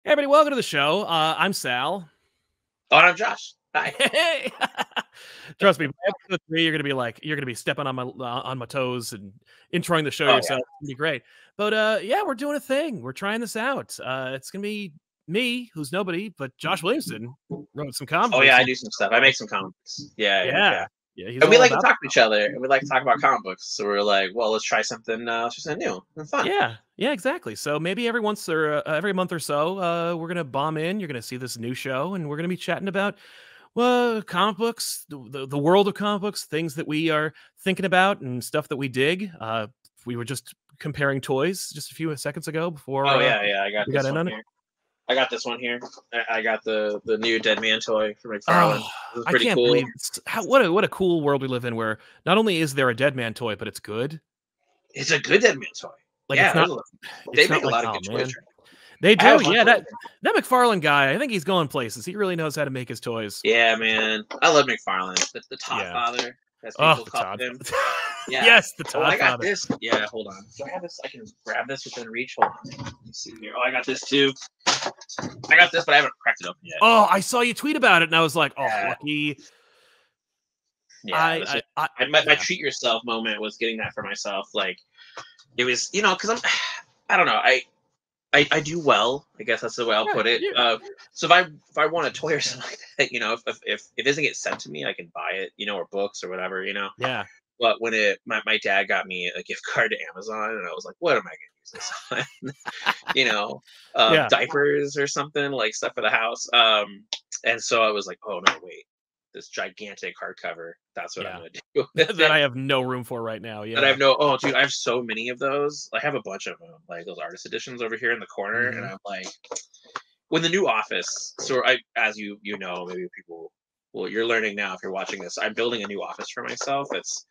Hey everybody, welcome to the show. I'm Sal. Oh, and I'm Josh. Hi. Hey, trust me, by episode 3, you're gonna be stepping on my toes and introing the show Oh, yourself. It's gonna be great. But yeah, we're doing a thing. We're trying this out. It's gonna be me, who's nobody, but Josh Williamson wrote some comic Oh, books. yeah, I do some stuff. I make some comics. Yeah. Yeah, he's And we all like to about. talk to each other, and we like to talk about comic books. So we're like, well, let's try something new and fun. Yeah, exactly. So maybe every every month or so, we're gonna bomb in. You're gonna see this new show, and we're gonna be chatting about comic books, the world of comic books, things that we are thinking about, and stuff that we dig. We were just comparing toys just a few seconds ago before Oh, yeah. I got we got this in one on it. here. I got this one here. I got the new Dead Man toy for McFarlane. Oh, This is I pretty can't cool. believe what a cool world we live in, where not only is there a Dead Man toy, but it's good. It's a good Dead Man toy. Like Yeah, they it's not make a like, lot of oh good man, toys. they I have do. a bunch Yeah, of them. that McFarlane guy, I think he's going places. He really knows how to make his toys. Yeah, man. I love McFarlane. The Todd Yeah. Father, as Oh, people the call Todd. him. Yeah. Yes, the Oh, I Todd got Father. this. Yeah, hold on. Do I have this? I can grab this within reach. Hold on. Let me see here. Oh, I got this too. I got this, but I haven't cracked it open yet. Oh, I saw you tweet about it, and I was like, oh, Yeah. lucky. Yeah. My Yeah. treat yourself moment was getting that for myself. Like, it was, because I don't know. I do well. I guess that's the way I'll put it. Yeah. So if I want a toy or something like that, if it doesn't get sent to me, I can buy it, or books or whatever, Yeah. But when my dad got me a gift card to Amazon, and I was like, what am I going to use this on? Yeah. Diapers or something, like stuff for the house. And so I was like, oh no, wait, this gigantic hardcover. That's what I'm going to do. That I have no room for right now. Yeah. But dude, I have so many of those. I have a bunch of them, like those artist editions over here in the corner. And I'm like, when the new office, as you know, maybe people, well, you're learning now if you're watching this, I'm building a new office for myself. It's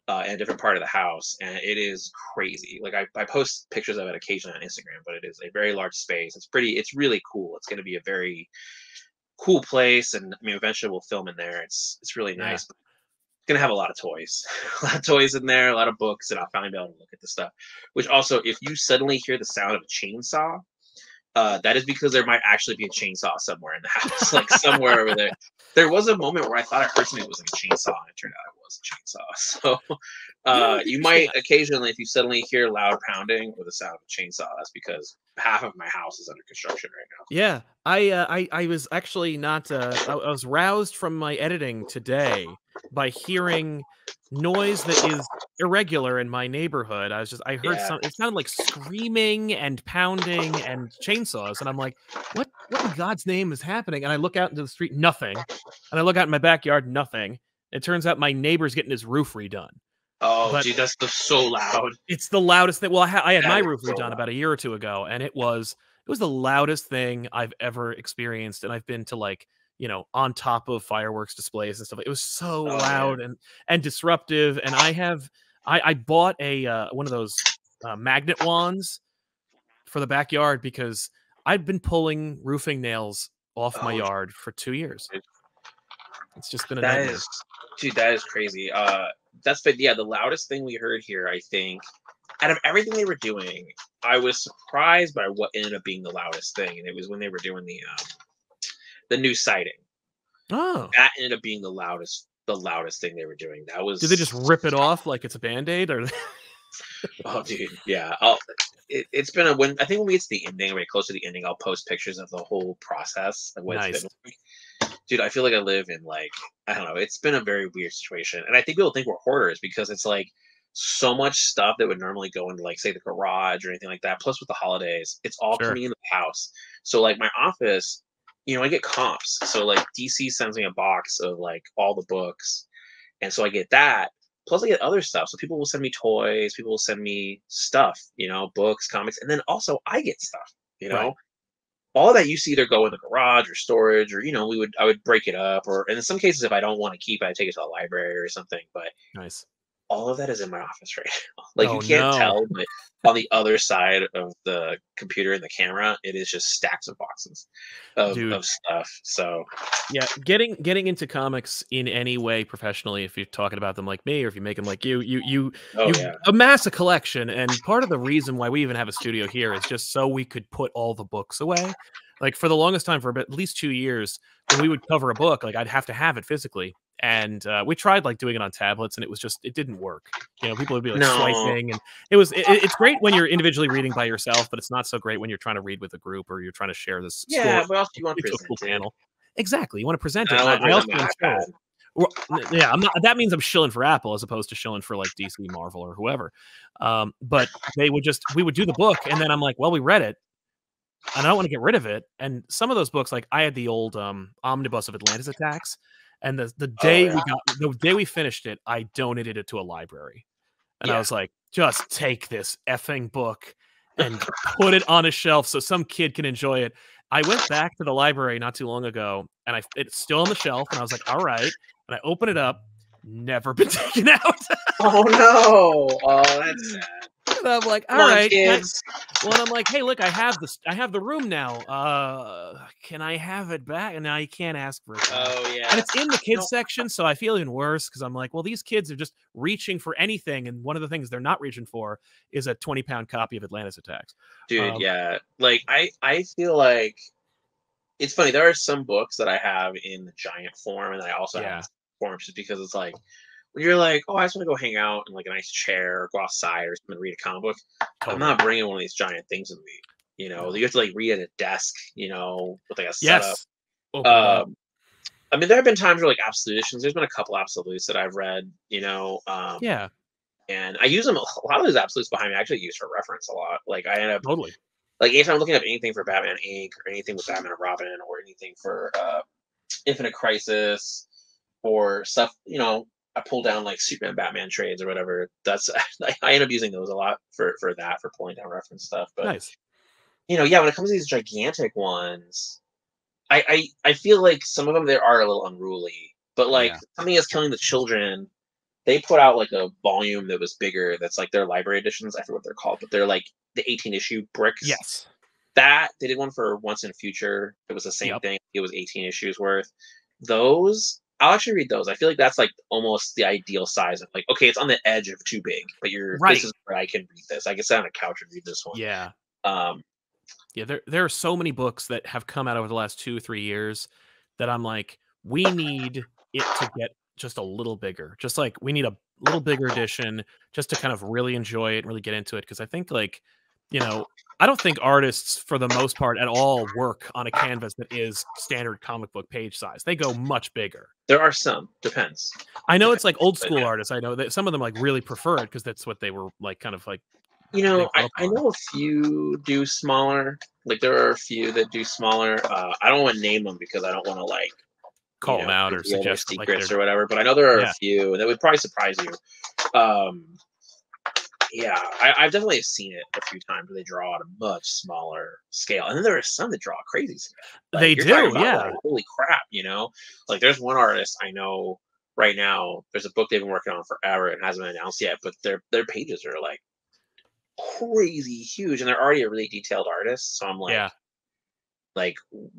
in a different part of the house, and it is crazy. Like I post pictures of it occasionally on Instagram, but it is a very large space. It's really cool. It's going to be a very cool place, and I mean, eventually we'll film in there. It's really nice. But it's going to have a lot of toys, a lot of toys in there, a lot of books, and I'll finally be able to look at the stuff. Which also, if you suddenly hear the sound of a chainsaw, that is because there might actually be a chainsaw somewhere in the house, like somewhere over there. There was a moment where I thought I heard something was like a chainsaw, and it turned out it was a chainsaw. So you might occasionally, if you suddenly hear loud pounding or the sound of a chainsaw, that's because half of my house is under construction right now. Yeah, I was actually not. I was roused from my editing today by hearing noise that is irregular in my neighborhood. I heard it sounded like screaming and pounding and chainsaws, and I'm like, what in God's name is happening? And I look out into the street, nothing. And I look out in my backyard, nothing. It turns out my neighbor's getting his roof redone. Oh, dude, that's so loud. It's the loudest thing. Well, I had my roof redone about a year or two ago, and it was the loudest thing I've ever experienced. And I've been to on top of fireworks displays and stuff. It was so loud and disruptive. And I bought one of those magnet wands for the backyard because I've been pulling roofing nails off my yard for 2 years. It's just been a nightmare. Dude, that is crazy. The loudest thing we heard here, I think, out of everything they were doing, I was surprised by what ended up being the loudest thing, and it was when they were doing the new sighting. Oh, that ended up being the loudest thing they were doing. That was. Did they just rip it off like it's a Band-Aid, or? Oh, dude, yeah. It's been I think when we get to the ending, way close to the ending, I'll post pictures of the whole process of what it's been like. Dude, I feel like I live in I don't know. It's been a very weird situation, and I think people think we're hoarders because it's like so much stuff that would normally go into say the garage or anything like that. Plus, with the holidays, it's all coming into the house. So my office, I get comps. So DC sends me a box of all the books, and so I get that. Plus, I get other stuff. So people will send me toys. People will send me stuff. Books, comics, and then also I get stuff. Right. All that you see either go in the garage or storage, or I would break it up, or and in some cases if I don't want to keep it, I take it to the library or something. But nice. All of that is in my office right now. You can't tell, but on the other side of the computer and the camera, it is just stacks of boxes of stuff. So yeah, getting into comics in any way professionally, if you're talking about them like me, or if you make them like you amass a collection. And part of the reason why we even have a studio here is just so we could put all the books away. Like for the longest time, for at least 2 years, when we would cover a book, like I'd have to have it physically. And we tried like doing it on tablets, and it didn't work. You know, people would be like No. swiping, and it's great when you're individually reading by yourself, but it's not so great when you're trying to read with a group or you're trying to share this story Yeah, but also you want into a cool presented. panel. Exactly, you want to present I it. don't And want to I present also my am iPad. told, well, yeah, I'm not. That means I'm shilling for Apple as opposed to shilling for like DC, Marvel, or whoever. But we would do the book, and then I'm like, well, we read it, and I don't want to get rid of it. And some of those books, like I had the old omnibus of Atlantis Attacks, and the Oh day yeah. the day we finished it, I donated it to a library, and I Yeah. was like, just take this effing book and put it on a shelf so some kid can enjoy it. I went back to the library not too long ago, and it's still on the shelf, and I was like, all right. And I open it up, never been taken out. Oh no. Oh, that's sad. And I'm like, all Come on, right. kids. Well, and I'm like, hey, look, I have the room now. Can I have it back? And now you can't ask for it back. Oh yeah. And it's in the kids No. section, so I feel even worse because I'm like, well, these kids are just reaching for anything, and one of the things they're not reaching for is a 20-pound copy of Atlantis Attacks. Dude, yeah. Like I feel like it's funny. There are some books that I have in the giant form, and I also have in form just because it's like when you're like, oh, I just want to go hang out in like a nice chair or go outside or something, read a comic book. Totally. I'm not bringing one of these giant things with me. You know, No. you have to like read at a desk, you know, with like a setup. Yes. Oh, I mean, there have been times where like absolute editions. There's been a couple absolutes that I've read, you know. yeah. And I use them. A lot of those absolutes behind me I actually use for reference a lot. Like I end up Totally. like if I'm looking up anything for Batman Inc. or anything with Batman and Robin or anything for Infinite Crisis or stuff, you know, I pull down like Superman Batman trades or whatever. That's I end up using those a lot for pulling down reference stuff. But Nice. you know, yeah, when it comes to these gigantic ones, I feel like some of them there are a little unruly. But like Something Is Killing the Children, they put out like a volume that was bigger. That's like their library editions. I forget what they're called, but they're like the 18 issue bricks. Yes. That they did one for Once in Future. It was the same thing. It was 18 issues worth. Those I'll actually read those. I feel like that's like almost the ideal size of like, okay, it's on the edge of too big, but this is where I can read this. I can sit on a couch and read this one. Yeah. Um, Yeah, there are so many books that have come out over the last 2 or 3 years that I'm like, we need it to get just a little bigger. Just like we need a little bigger edition just to kind of really enjoy it and really get into it. Because I think like, you know, I don't think artists for the most part at all work on a canvas that is standard comic book page size. They go much bigger. there are some, depends. I know it's like old school artists. I know that some of them like really prefer it because that's what they were like kind of like. You know, they grew up I on. know a few do smaller. Like there are a few that do smaller. I don't want to name them because I don't want to like Call them out or reveal their suggest like secrets or whatever. But I know there are Yeah. a few, and that would probably surprise you. Yeah, I've definitely seen it a few times where they draw at a much smaller scale, and then there are some that draw crazy scale. Like, They you're talking do, about, yeah. like, holy crap, you know? Like there's one artist I know right now. There's a book they've been working on forever and hasn't been announced yet, but their pages are like crazy huge, and they're already a really detailed artist. So I'm like, Yeah. like,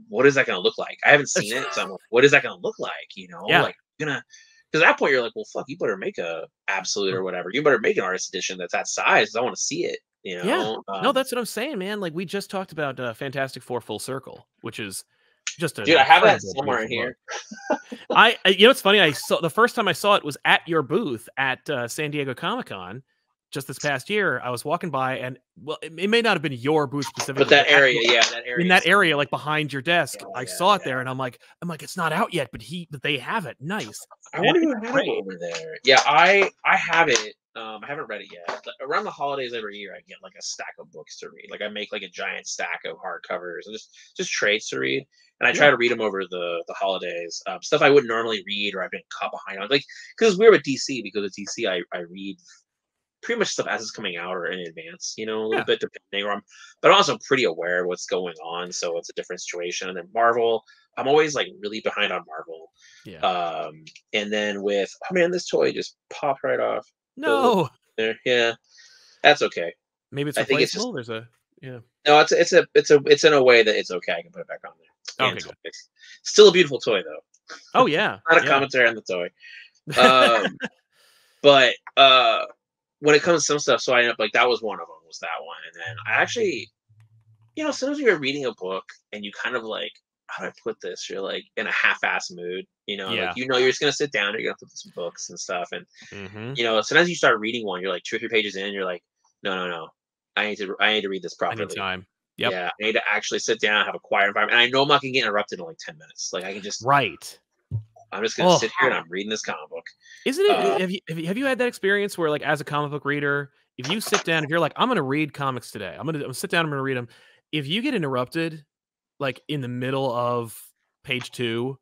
what is that going to look like? I haven't seen it, so I'm like, what is that going to look like? You know, Yeah. like because at that point you're like, well, fuck, you better make a absolute or whatever. You better make an artist edition that's that size. 'Cause I want to see it. You know? Yeah. No, that's what I'm saying, man. Like we just talked about Fantastic Four Full Circle, which is just a dude. I have that somewhere in here. You know, it's funny. I saw the first time I saw it was at your booth at San Diego Comic-Con just this past year. I was walking by, and well, it may not have been your booth specifically, But that area, that area, in that area, like behind your desk, Yeah, I saw it there, and I'm like, it's not out yet, but they have it. Nice. I wonder who had it over there. Yeah, I have it. I haven't read it yet. But around the holidays every year, I get like a stack of books to read. Like I make like a giant stack of hardcovers and just trades to read. And I try to read them over the holidays. Stuff I wouldn't normally read or I've been caught behind on. Like because we're with DC, because with DC I read pretty much stuff as it's coming out or in advance, you know, a little bit depending on. But I'm also pretty aware of what's going on, so it's a different situation. And then Marvel, I'm always like really behind on Marvel. Yeah. And then with this toy just popped right off. No. There, yeah, that's okay. Maybe it's I think replaceable. There's a No, it's in a way that it's okay. I can put it back on there. Okay, good. It's still a beautiful toy though. Oh yeah. Not a commentary on the toy. But when it comes to some stuff, so I ended up like that was one of them, was that one. And then I actually you know, sometimes you're reading a book and you kind of like, how do I put this? You're like in a half-ass mood, you know, like Yeah. you're just gonna sit down, you're gonna flip through some books and stuff, and Hmm. you know, sometimes you start reading one, you're like 2 or 3 pages in, you're like, no, no, no, I need to read this I need properly. time. Yep. Yeah, I need to actually sit down, have a quiet environment, and I know I'm not gonna get interrupted in like 10 minutes. Like I can just, Right. I'm just gonna Oh, sit here and I'm reading this comic book. isn't Uh, it? Have you had that experience where, like, as a comic book reader, if you sit down, if you're like, I'm gonna read comics today, I'm gonna sit down, I'm gonna read them. If you get interrupted, like in the middle of page two,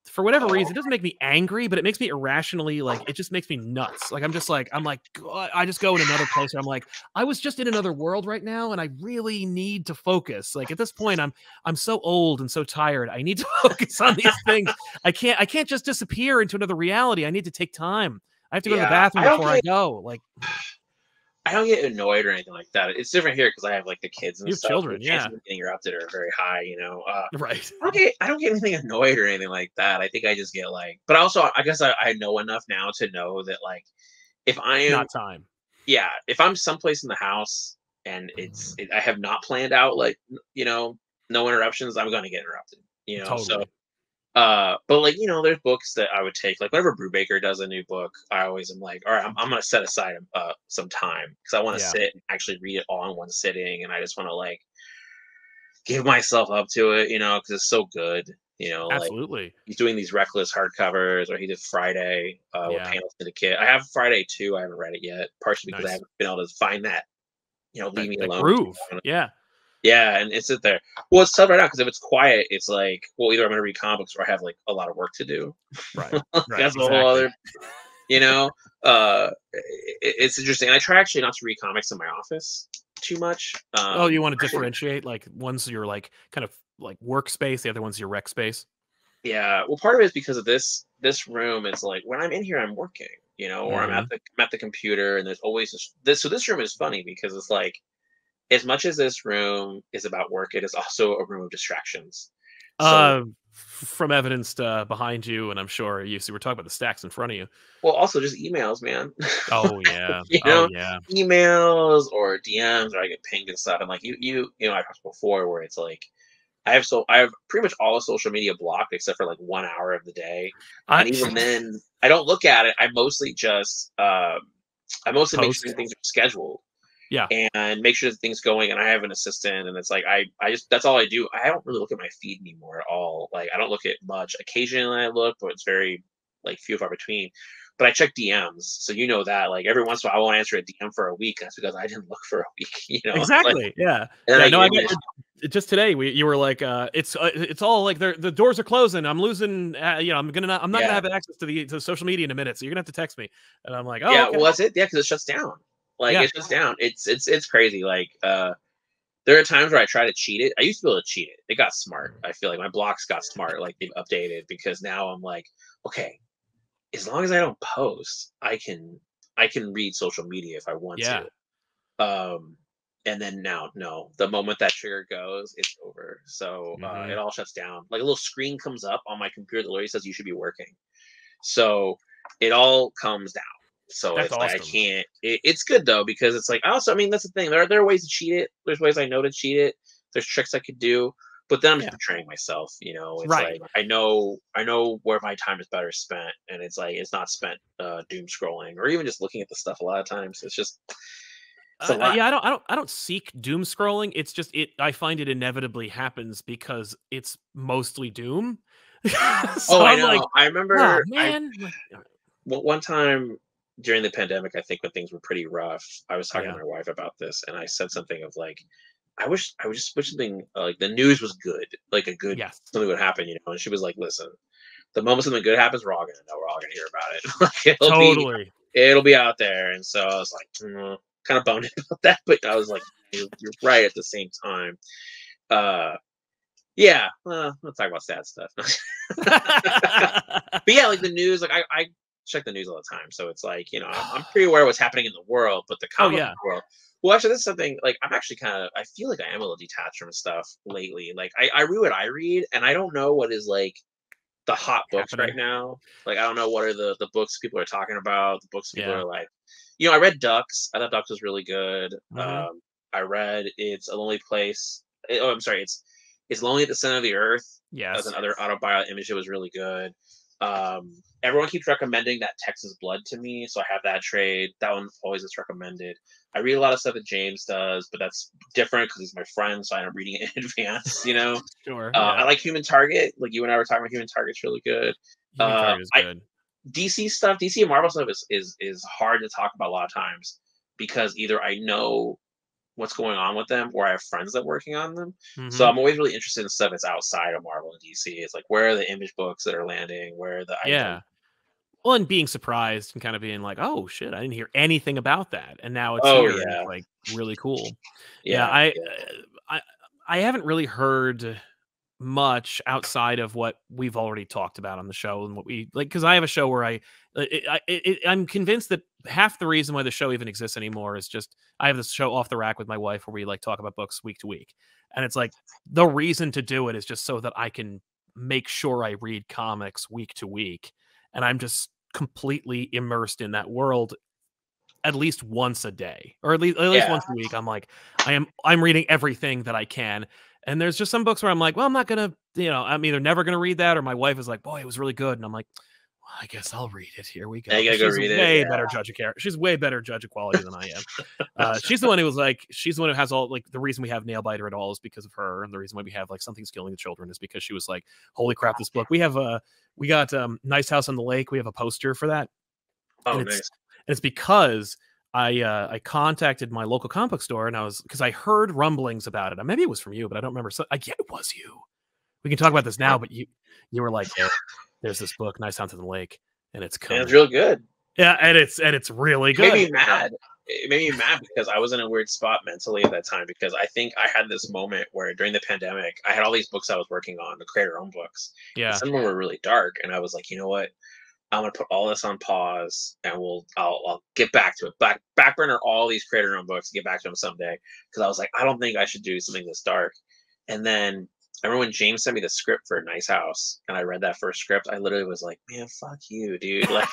for whatever reason, oh it doesn't make me angry, but it makes me irrationally, like, it just makes me nuts. Like, I'm like, God, I just go in another place where I'm like, I was just in another world right now, and I really need to focus. Like at this point, I'm so old and so tired. I need to focus on these things. I can't just disappear into another reality. I need to take time. I have to go to the yeah, bathroom before I go. Like, I don't get annoyed or anything like that. It's different here because I have like the kids and you have stuff. So the children, chances yeah. of getting interrupted are very high. You know, Right. I don't get anything annoyed or anything like that. I think I just get like, but also I guess I know enough now to know that like if I am, Not time. yeah, if I'm someplace in the house and I have not planned out like you know no interruptions, I'm going to get interrupted. You know, so Totally. but like you know, there's books that I would take like whenever Brubaker does a new book, I always am like, all right, I'm going to set aside some time because I want to Yeah. sit and actually read it all in one sitting, and I just want to like give myself up to it, you know, because it's so good. You know, like Absolutely. he's doing these reckless hardcovers, or he did Friday with Yeah. Panel Syndicate. I have Friday too. I haven't read it yet, partially because I Nice. haven't been able to find that, you know, leave That me that alone. groove. Yeah. Yeah, and it's sit there. Well, it's tough right now because if it's quiet, it's like, well, either I'm going to read comics or I have like a lot of work to do. Right. Right. That's a whole Exactly. other, you know. It's interesting. I try actually not to read comics in my office too much. Oh, you wanna differentiate, like, one's your, like, kind of, like, workspace, the other one's your rec space? Yeah, well, part of it is because of this room. It's like when I'm in here, I'm working, you know, or Mhm. I'm at the computer, and there's always this. So this room is funny because it's like as much as this room is about work, it is also a room of distractions. So, From evidence, behind you, and I'm sure you see we're talking about the stacks in front of you. well, also just emails, man. Oh, yeah. You Oh, know, yeah. emails or DMs, or I get pinged and stuff. And like you know, I talked before where it's like I have pretty much all of social media blocked except for like 1 hour of the day, I and even then, I don't look at it. I mostly make sure post. things are scheduled Yeah. and make sure that things going. And I have an assistant, and it's like I just that's all I do. I don't really look at my feed anymore at all. Like I don't look at much. Occasionally I look, but it's very like few far between. But I check DMs, so you know that. Like every once in a while, I won't answer a DM for a week. That's because I didn't look for a week. You know, like Exactly, yeah. and then Yeah, I no, get I into got just today, you were like, it's all like the doors are closing, I'm losing, I'm not gonna yeah. have access to social media in a minute, so you're gonna have to text me, and I'm like, "Oh, Yeah, okay." well, that's it. Yeah, because it shuts down. Like Yeah. it shuts down. It's crazy. Like there are times where I try to cheat it. I used to be able to cheat it. It got smart. I feel like my blocks got smart. Like they've updated because now I'm like, okay, as long as I don't post, I can read social media if I want to. Yeah. Um, and then now, no, the moment that trigger goes, it's over. So it Mhm. all shuts down. Like a little screen comes up on my computer that literally says you should be working. So it all comes down. So That's it's like I awesome. can't. It's good though because it's like also I mean that's the thing. There are ways to cheat it. There's ways I know to cheat it. There's tricks I could do, but then I'm just Yeah. betraying myself. You know, it's Right. like I know where my time is better spent, and it's like it's not spent doom scrolling or even just looking at the stuff. A lot of times it's just it's a lot. Yeah, I don't seek doom scrolling, it's just I find it inevitably happens because it's mostly doom. Oh, So I I'm like, know. I "Oh, remember man." Like, one time during the pandemic, I think when things were pretty rough, I was talking to yeah. my wife about this, and I said something of like, I just wish something like the news was good, like a good Yes. something would happen, you know. And she was like, "Listen, the moment something good happens, we're all gonna know, we're all gonna hear about it. Like Totally. it'll be out there." And so I was like, kind of bummed about that, but I was like, you're right at the same time. Uh, yeah, we'll talk about sad stuff. But yeah, like the news, like I check the news all the time, so it's like you know I'm pretty aware of what's happening in the world, but the Oh, comic book yeah. world. Well, actually, this is something like I'm actually kind of I feel like I am a little detached from stuff lately. Like I read what I read, and I don't know what is like the hot books right Happening. now. Like I don't know what are the books people are talking about. The books people Yeah. are like, you know, I read Ducks. I thought Ducks was really good. Mhm. I read It's a Lonely Place. oh, I'm sorry, it's Lonely at the Center of the Earth. That was Yes. another autobiography image that was really good. Everyone keeps recommending that Texas Blood to me, so I have that trade. That one always is recommended. I read a lot of stuff that James does, but that's different because he's my friend, so I end up reading it in advance. Sure. I Yeah. like Human Target. Like you and I were talking about Human Target's really good. Human Target is I good. DC stuff, DC and Marvel stuff is hard to talk about a lot of times because either I know what's going on with them or I have friends that are working on them. So Hmm. I'm always really interested in stuff that's outside of Marvel and DC. It's like where are the image books that are landing? Where are the items? Yeah. Well, and being surprised and kind of being like, "Oh shit, I didn't hear anything about that," and now it's Oh here, and it's yeah, like really cool. Yeah, yeah, yeah. I, I haven't really heard much outside of what we've already talked about on the show and what we like because I have a show where I'm convinced that half the reason why the show even exists anymore is just I have this show Off the Rack with my wife where we like talk about books week to week, and it's like the reason to do it is just so that I can make sure I read comics week to week, and I'm just completely immersed in that world at least once a day, or at least Yeah. once a week. I'm reading everything that I can. And there's just some books where I'm like, well, I'm not gonna, I'm either never gonna read that, or my wife is like, boy, it was really good. And I'm like, well, I guess I'll read it. Here we Yeah, go. you Because gotta go she's a read it. way Yeah. better judge of character. She's way better judge of quality than I am. She's the one who was like, she's the one who has all like the reason we have Nailbiter at all is because of her, and the reason why we have like Something's Killing the Children is because she was like, holy crap, this book. We got Nice House on the Lake. We have a poster for that, Oh, and nice. it's because I contacted my local comic book store and I was because I heard rumblings about it. Maybe it was from you, but I don't remember. So yeah, it was you. We can talk about this now, but you were like, "Hey, there's this book, Nice House on the Lake, and it's And it's coming." real good. Yeah, and it's really It made good. me mad. It made me mad because I was in a weird spot mentally at that time because I think I had this moment where during the pandemic I had all these books I was working on, the creator own books, and Yeah, some of them were really dark, and I was like, you know what? I'm gonna put all this on pause, and I'll get back to it. Back burner all these creator own books, get back to them someday. Because I was like, I don't think I should do something this dark. And then I remember when James sent me the script for Nice House, and I read that first script. I literally was like, man, fuck you, dude. Like,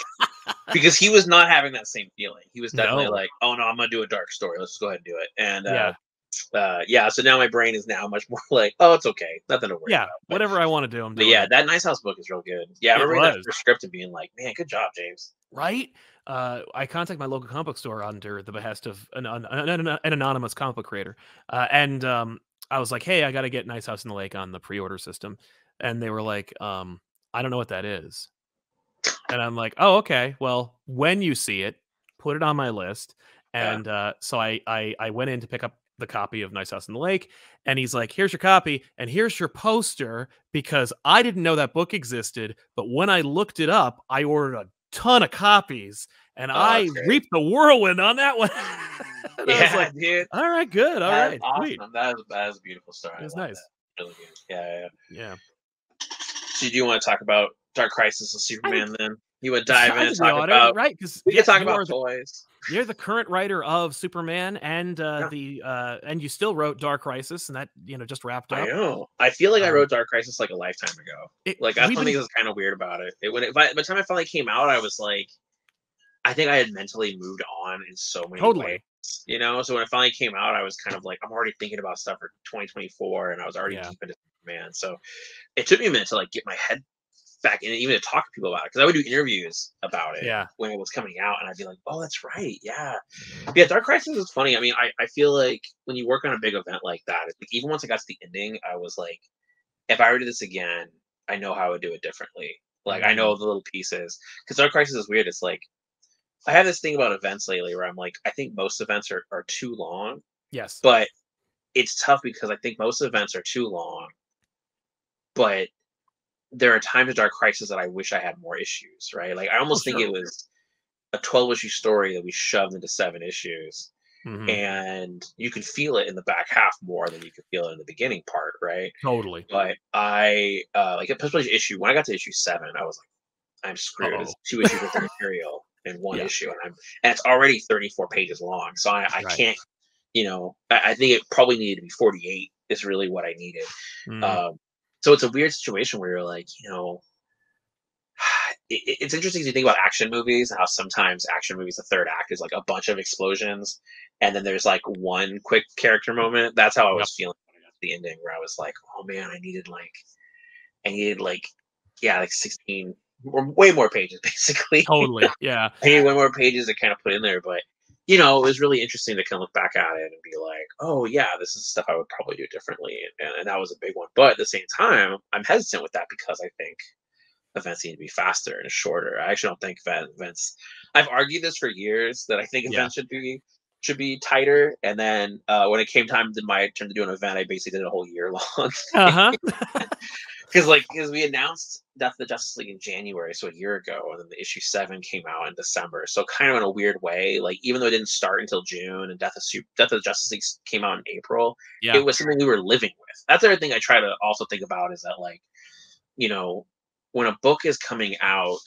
because he was not having that same feeling. He was definitely no, like, oh no, I'm gonna do a dark story. Let's just go ahead and do it. And yeah, yeah, so now my brain is now much more like, oh, it's okay, nothing to worry yeah. about. Whatever I want to do, I'm But doing yeah, it. that Nice House book is real good. Yeah, I It remember reading that was. first script and being like, man, good job, James. Right? I contact my local comic book store under the behest of an anonymous comic book creator, and I was like, "Hey, I got to get Nice House in the Lake on the pre-order system," and they were like, "I don't know what that is," and I'm like, "Oh, okay. Well, when you see it, put it on my list." Yeah. And so I went in to pick up the copy of Nice House in the Lake, and he's like, "Here's your copy, and here's your poster," because I didn't know that book existed, but when I looked it up, I ordered a ton of copies, and Oh, I that's great. reaped the whirlwind on that one. And I was Yeah, like, dude. "All right, good, all That's right, sweet." awesome. That is a beautiful story. It I was love that. nice. Really good. Yeah, yeah, yeah. Yeah. So do you want to talk about Dark Crisis of I think Superman then? You would dive in I and think we talk ought to, about right? Because we could yeah, talk about toys. you're the current writer of Superman and Yeah, and you still wrote Dark Crisis, and that just wrapped I up. know. I feel like I Um, wrote Dark Crisis like a lifetime ago. it Like that's we've one thing been that's kind of weird about it. By the time it finally came out, I was like, I think I had mentally moved on in so many ways. totally, So when it finally came out, I was kind of like, I'm already thinking about stuff for 2024, and I was already yeah, deep into Superman. So it took me a minute to like get my head back in, and even to talk to people about it because I would do interviews about it yeah, when it was coming out, and I'd be like, "Oh, that's right, yeah, yeah." Dark Crisis is funny. I mean, I feel like when you work on a big event like that, it's like even once I got to the ending, I was like, if I were to do this again, I know how I would do it differently. Like I mm, know the little pieces because Dark Crisis is weird. It's like I have this thing about events lately where I'm like, I think most events are too long, yes, but it's tough because I think most events are too long, but there are times in Dark Crisis that I wish I had more issues, right? Like I oh almost think sure, it was a 12 issue story that we shoved into 7 issues. hmm, And you can feel it in the back half more than you can feel it in the beginning part, right? totally. But I like especially issue when I got to issue 7, I was like, I'm Uh screwed. oh, It's 2 issues worth of material in one yeah, issue, and it's already 34 pages long. So I right, can't, I think it probably needed to be 48 is really what I needed. mm, Um, so it's a weird situation where you're like, it's interesting to think about action movies and how sometimes action movies, the third act is like a bunch of explosions, and then there's like one quick character moment. That's how I yep, was feeling when I got to the ending where I was like, oh man, I needed like yeah, like 16 or way more pages basically. Totally. Yeah. I needed way more pages to kind of put in there, but you know, it was really interesting to kind of look back at it and be like, oh yeah, this is stuff I would probably do differently, and that was a big one. But at the same time, I'm hesitant with that because I think events need to be faster and shorter. I actually don't think events. I've argued this for years that I think Yeah. events should be tighter. And then when it came time to my turn to do an event, I basically did a whole year long. Because we announced Death of the Justice League in January, so a year ago, and then the issue 7 came out in December. So kind of in a weird way, like even though it didn't start until June, and Death of the Justice League came out in April, Yeah. it was something we were living with. That's the other thing I try to also think about is that, like, you know, when a book is coming out,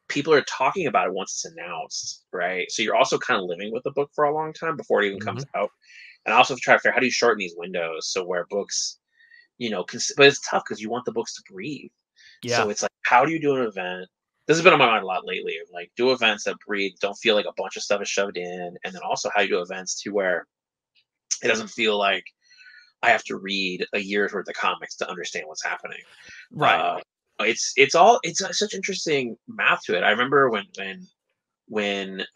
people are talking about it once it's announced, right? So you're also kind of living with the book for a long time before it even comes out. And I also try to figure out how do you shorten these windows so where books, you know, but it's tough because you want the books to breathe. Yeah. So it's like, how do you do an event? This has been on my mind a lot lately. Like, do events that breathe, don't feel like a bunch of stuff is shoved in, and then also how you do events to where it doesn't feel like I have to read a year's worth of comics to understand what's happening. Right. It's such interesting math to it. I remember when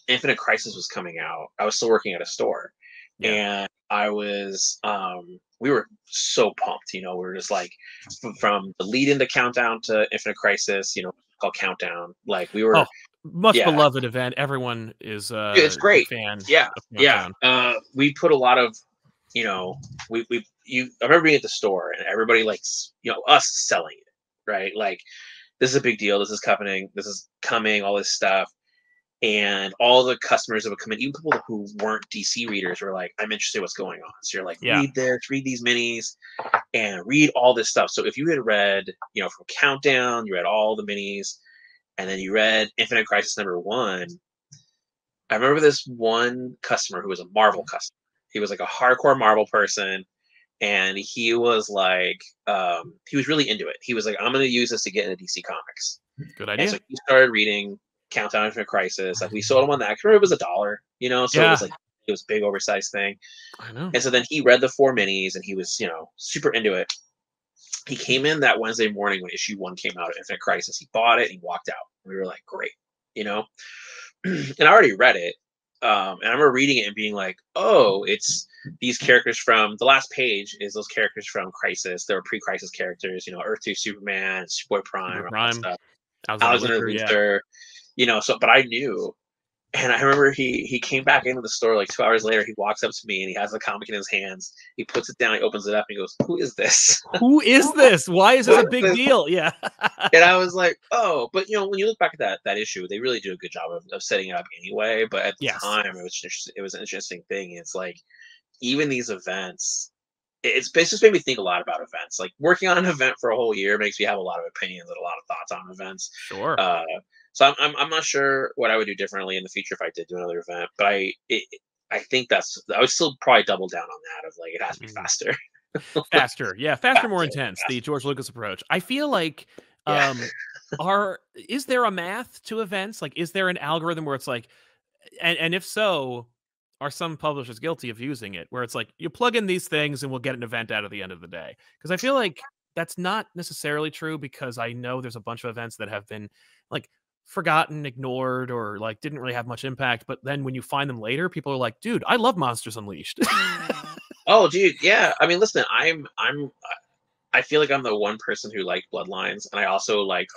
Infinite Crisis was coming out, I was still working at a store, and I was we were so pumped. You know, we were just like from the lead into Countdown to Infinite Crisis. You know, called Countdown. Like we were much beloved event. Everyone is it's great. fan. Yeah, of Countdown. we put a lot of, you know, I remember being at the store and everybody likes, you know, us selling it, right? Like, this is a big deal. This is coming, all this stuff. And all the customers that would come in, even people who weren't DC readers, were like, I'm interested in what's going on. So you're like, read this, read these minis, and read all this stuff. So if you had read, you know, from Countdown, you read all the minis, and then you read Infinite Crisis #1, I remember this one customer who was a Marvel customer. He was like a hardcore Marvel person, and he was like, he was really into it. He was like, I'm going to use this to get into DC Comics. Good idea. And so he started reading Countdown Infinite Crisis. Like, we sold him on that. I remember it was $1, you know, so it was a big oversized thing. I know. And so then he read the 4 minis, and he was, you know, super into it. He came in that Wednesday morning when issue 1 came out of Infinite Crisis. He bought it and he walked out. We were like, great, you know. And I already read it. And I remember reading it and being like, oh, it's these characters from the last page is those characters from Crisis. They were pre-Crisis characters, you know, Earth 2 Superman, Superboy Prime, all that stuff. Alexander Luthor, you know, so, but I knew. And I remember he came back into the store like 2 hours later. He walks up to me and he has the comic in his hands. He puts it down, he opens it up, and he goes, who is this? Who is this? Why is this a big deal? Yeah. And I was like, oh, but you know, when you look back at that issue, they really do a good job of setting it up anyway. But at the time, it was an interesting thing. It's like, even these events, it's just made me think a lot about events. Like, working on an event for a whole year makes me have a lot of opinions and a lot of thoughts on events. Sure. So I'm not sure what I would do differently in the future if I did do another event, but I think I would still probably double down on that of like, it has to be faster. Faster, more intense. The George Lucas approach. I feel like is there a math to events? Like, is there an algorithm where it's like, and if so, are some publishers guilty of using it where it's like, you plug in these things and we'll get an event out at the end of the day? Because I feel like that's not necessarily true, because I know there's a bunch of events that have been like forgotten, ignored, or like didn't really have much impact. But then when you find them later, people are like, dude, I love Monsters Unleashed. Oh, dude. Yeah. I mean, listen, I feel like I'm the one person who liked Bloodlines, and I also like,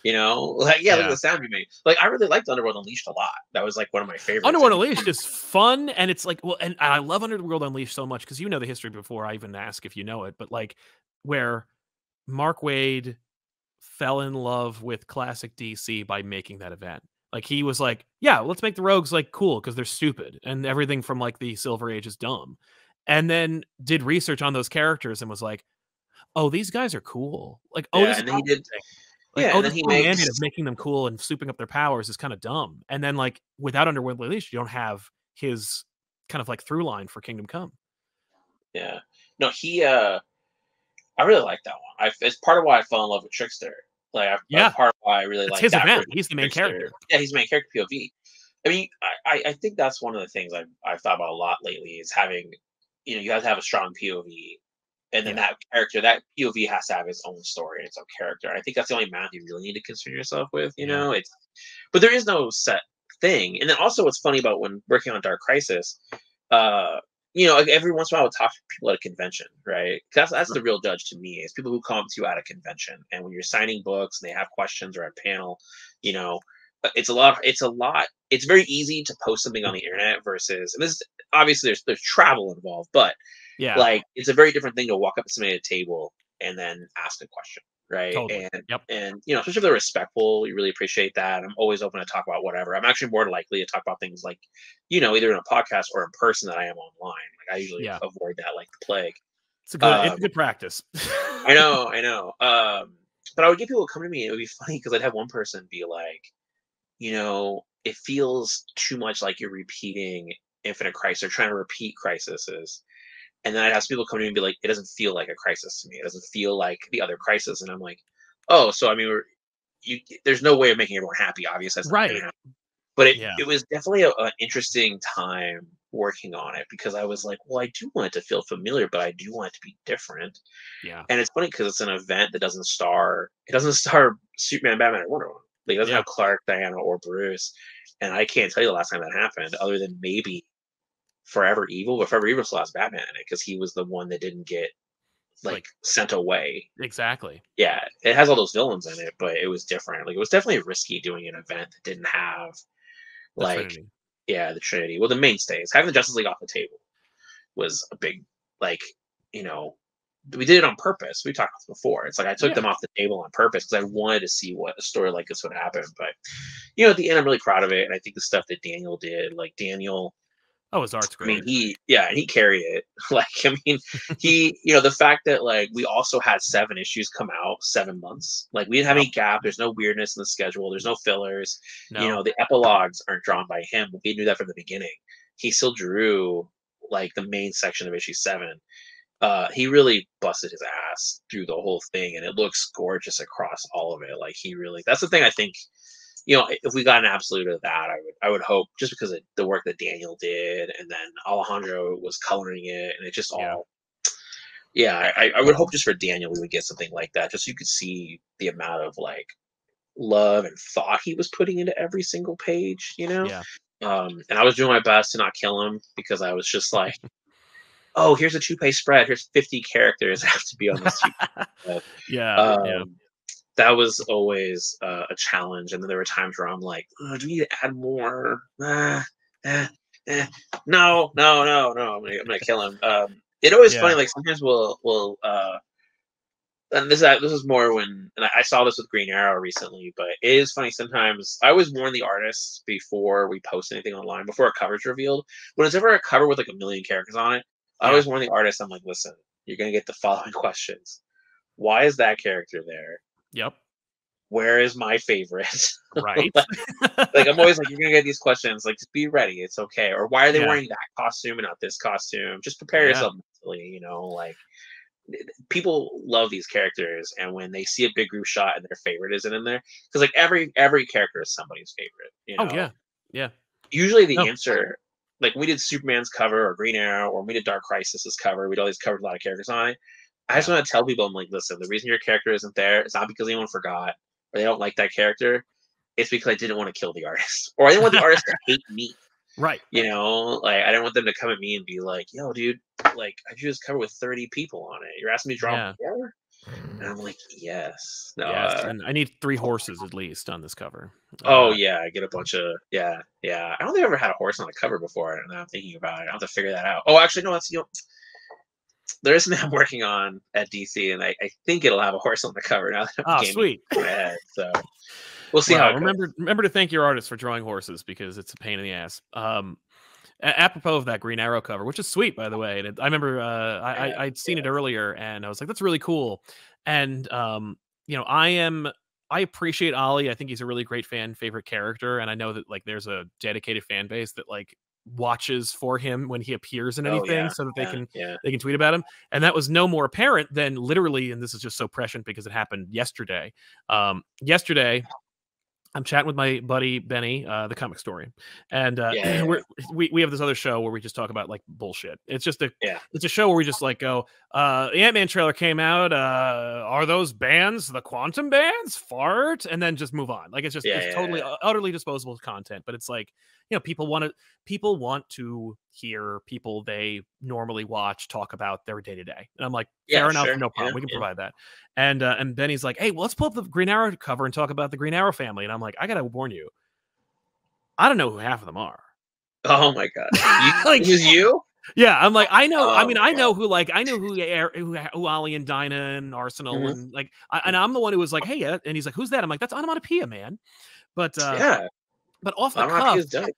you know, like, look at the sound you made. Like, I really liked Underworld Unleashed a lot. That was like one of my favorites. Underworld Unleashed is fun, and it's like, well, and I love Underworld Unleashed so much because you know the history before I even ask if you know it, but like where Mark Waid fell in love with classic DC by making that event. Like, he was like, yeah, let's make the rogues like cool because they're stupid and everything from like the Silver Age is dumb. And then did research on those characters and was like, oh, these guys are cool. Like, oh, this and is he did. Like, yeah, oh, and this then he whole makes mandate of making them cool and souping up their powers is kind of dumb. And then like without Underworld Unleashed, you don't have his kind of like through line for Kingdom Come. Yeah. No, I really like that one. It's part of why I fell in love with Trickster. Like, part of why I really like his that event. He's the main character. Yeah, he's the main character POV. I mean, I think that's one of the things I've thought about a lot lately is having you know, you have to have a strong POV, and then Yeah. that character, that POV has to have its own story and its own character. I think that's the only math you really need to concern yourself with. You Yeah. know, it's but there is no set thing. And then also, what's funny about when working on Dark Crisis, uh, you know, like every once in a while, I would talk to people at a convention, right? 'Cause that's the real judge to me is people who come up to you at a convention, and when you're signing books and they have questions or a panel, you know, it's a lot. It's a lot. It's very easy to post something on the internet versus, and this obviously there's travel involved, but Yeah. like it's a very different thing to walk up to somebody at a table and then ask a question, right? Totally. Yep. And you know, especially if they're respectful, you really appreciate that. I'm always open to talk about whatever. I'm actually more likely to talk about things like, you know, either in a podcast or in person than I am online. Like I usually Yeah. avoid that like the plague. It's a Um, good practice. I know. But I would get people to come to me, and it would be funny because I'd have one person be like, you know, it feels too much like you're repeating Infinite Crisis or trying to repeat crises. And then I'd have people come to me and be like, it doesn't feel like a crisis to me. It doesn't feel like the other crisis. And I'm like, oh, so I mean, there's no way of making everyone happy. Obviously, that's not going Right. to happen. But Yeah. it was definitely an interesting time working on it because I was like, well, I do want it to feel familiar, but I do want it to be different. Yeah. And it's funny because it's an event that doesn't star Superman, Batman, or Wonder Woman. Like, it doesn't Yeah. have Clark, Diana, or Bruce. And I can't tell you the last time that happened, other than maybe Forever Evil, but Forever Evil still has Batman in it because he was the one that didn't get like Like sent away. exactly. Yeah, it has all those villains in it, but it was different. Like it was definitely risky doing an event that didn't have The like Trinity. yeah, the Trinity. Well, the mainstays. Having the Justice League off the table was a big like, you know, we did it on purpose. We talked about this before. It's like I took Yeah. them off the table on purpose because I wanted to see what a story like this would happen. But you know, at the end, I'm really proud of it, and I think the stuff that Daniel did, like Daniel, Oh, his art's I mean, great. and he carried it. Like, I mean, you know, the fact that like we also had 7 issues come out 7 months. Like, we didn't have Yep. any gap. There's no weirdness in the schedule. There's no fillers. You No. know, the epilogues aren't drawn by him. We knew that from the beginning. He still drew like the main section of issue 7. He really busted his ass through the whole thing, and it looks gorgeous across all of it. Like, he really, that's the thing I think, you know, if we got an absolute of that, I would hope, just because of the work that Daniel did, and then Alejandro was coloring it, and it just Yeah. all, yeah, I would hope just for Daniel we would get something like that, just so you could see the amount of like love and thought he was putting into every single page, you know. Yeah. And I was doing my best to not kill him because I was just like, oh, here's a 2-page spread. Here's 50 characters that have to be on this 2-page spread. Yeah. Yeah. That was always a challenge. And then there were times where I'm like, oh, do we need to add more? Eh, no, no, no, no. I'm gonna kill him. It always Yeah. funny. Like sometimes we'll and this is more when, and I saw this with Green Arrow recently, but it is funny sometimes. I always warn the artists before we post anything online, before a cover's revealed. When it's ever a cover with like a million characters on it, I Yeah. always warn the artist. I'm like, listen, you're gonna get the following questions: why is that character there? Yep. Where is my favorite? Right. Like I'm always like, you're gonna get these questions. Like, just be ready. It's okay. Or why are they Yeah. wearing that costume and not this costume? Just prepare Yeah. yourself mentally. You know, like people love these characters, and when they see a big group shot and their favorite isn't in there, because like every character is somebody's favorite. You Oh know, yeah. Yeah. usually the No. answer, like when we did Superman's cover or Green Arrow, or when we did Dark Crisis's cover, we'd always covered a lot of characters on it. I just Yeah. want to tell people, I'm like, listen, the reason your character isn't there is not because anyone forgot or they don't like that character. It's because I didn't want to kill the artist, or I didn't want the artist to hate me. Right. You know, like I didn't want them to come at me and be like, "Yo, dude, like I drew this cover with 30 people on it. You're asking me to draw Yeah. more?" And I'm like, "Yes, no." Yes. And I need 3 horses at least on this cover. Oh yeah, I get a bunch of yeah. I don't think I've ever had a horse on a cover before. And now I'm thinking about it. I have to figure that out. Oh, actually, no. That's there is something I'm working on at DC, and I think it'll have a horse on the cover now that I'm gaming Sweet. in my head. So we'll see how it goes. Remember to thank your artist for drawing horses because it's a pain in the ass. Apropos of that Green Arrow cover, which is sweet, by the way. And I remember I'd seen it earlier, and I was like, "That's really cool." And you know, I appreciate Ollie. I think he's a really great favorite character, and I know that like there's a dedicated fan base that like watches for him when he appears in Oh anything, yeah, so that yeah. they can tweet about him. And that was no more apparent than literally, and this is just so prescient because it happened yesterday. Yesterday, I'm chatting with my buddy Benny, the comic story, and Yeah, yeah, we have this other show where we just talk about like bullshit. yeah, It's a show where we just like go, the Ant-Man trailer came out. Are those bands the quantum bands? Fart, and then just move on. Like yeah, it's yeah, totally yeah. utterly disposable content. But it's like, people want to hear people they normally watch talk about their day to day, and I'm like, Yeah, fair enough, sure. no Yeah, problem, we can yeah. provide that. And Benny's like, hey, well, let's pull up the Green Arrow cover and talk about the Green Arrow family. And I'm like, I gotta warn you, I don't know who half of them are. Oh my god. You Like, it was you? yeah, I'm like, I know. I Oh mean, my I god. know who, like, I know who Ollie and Dinah and Arsenal Mhm. and like, and I'm the one who was like, hey, and he's like, who's that? I'm like, that's Onomatopoeia, man. But Yeah. but off the Onomatopoeia cuff, is dope.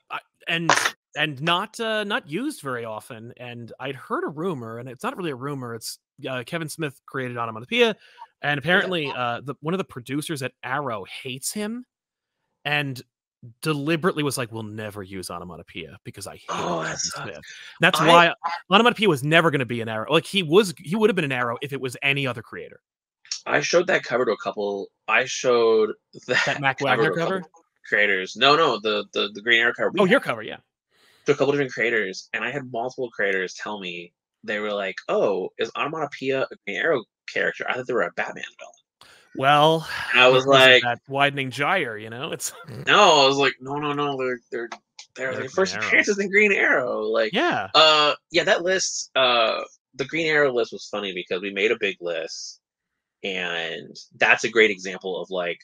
I, and not used very often. And I'd heard a rumor, and it's not really a rumor. It's Kevin Smith created Onomatopoeia, and Yeah. apparently, one of the producers at Arrow hates him and deliberately was like, "We'll never use onomatopoeia because I hate Oh, that Kevin sucks. Smith." That's I why onomatopoeia was never going to be an Arrow. Like he would have been an Arrow if it was any other creator. I showed that cover to a couple I showed That that Mac cover Wagner to a couple cover. creators. No, the Green Arrow cover we Oh, have your cover, yeah. to a couple different creators, and I had multiple creators tell me they were like, "Oh, is Onomatopoeia a Green Arrow character? I thought they were a Batman villain." Well, And I was because of like, that widening gyre, it's "No," I was like, "No, no, no, they're they're their Green first Arrow. appearances in Green Arrow." Like, Yeah, yeah, that list, the Green Arrow list was funny because we made a big list, and that's a great example of like,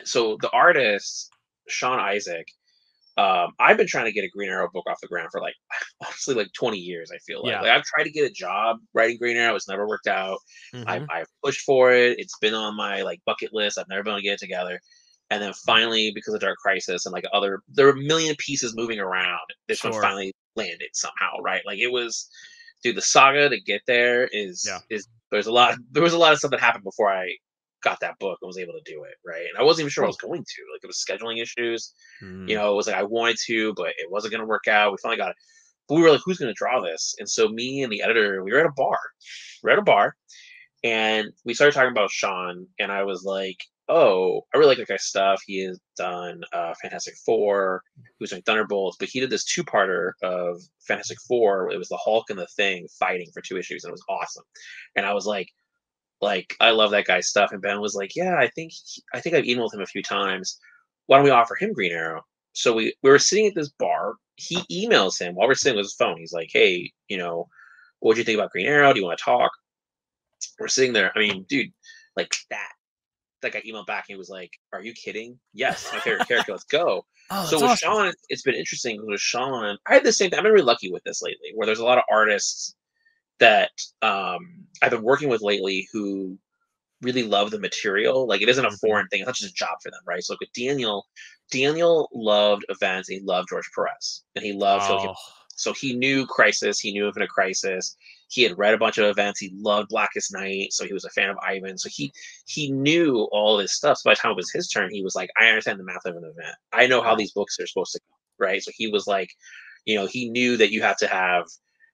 so the artist Sean Isaac. I've been trying to get a Green Arrow book off the ground for like honestly like 20 years. I feel like yeah. I've tried to get a job writing Green Arrow. It's never worked out. Hmm. I've pushed for it. It's been on my like bucket list. I've never been able to get it together. And then finally, because of Dark Crisis and like there were a million pieces moving around. This one Sure. finally landed somehow, right? Like it was, dude. The saga to get there Yeah. is there was a lot of stuff that happened before I got that book and was able to do it, right? And I wasn't even sure I was Cool. going to. Like it was scheduling issues. Mm. It was like I wanted to, but it wasn't going to work out. We finally got it. But we were like, who's going to draw this? And so me and the editor, we were at a bar. We're at a bar, and we started talking about Sean, and I was like, oh, I really like that guy's stuff. He has done Fantastic Four. He was doing Thunderbolts, but he did this two-parter of Fantastic Four. It was the Hulk and the Thing fighting for 2 issues, and it was awesome. And I was like I love that guy's stuff. And Ben was like, yeah, I think I've emailed him a few times. Why don't we offer him Green Arrow? So we were sitting at this bar. He emails him while we're sitting with his phone. He's like, hey, what do you think about Green Arrow? Do you want to talk? We're sitting there. I mean, dude, like that. That guy emailed back and he was like, are you kidding? Yes, my favorite character. Let's go. Oh, So that's with awesome. Sean, it's been interesting with Sean. I had the same thing. I've been really lucky with this lately, where there's a lot of artists that I've been working with lately who really love the material. Like it isn't a Mhm. foreign thing. It's not just a job for them, right? So like with Daniel loved events. He loved George Perez, and he loved Phil Gibbons. Oh, So he knew Crisis. He knew Infinite Crisis. He had read a bunch of events. He loved Blackest Night, so he was a fan of Ivan. So he knew all this stuff. So by the time it was his turn, he was like, I understand the math of an event. I know how yeah. these books are supposed to go, right? So he was like, he knew that you have to have.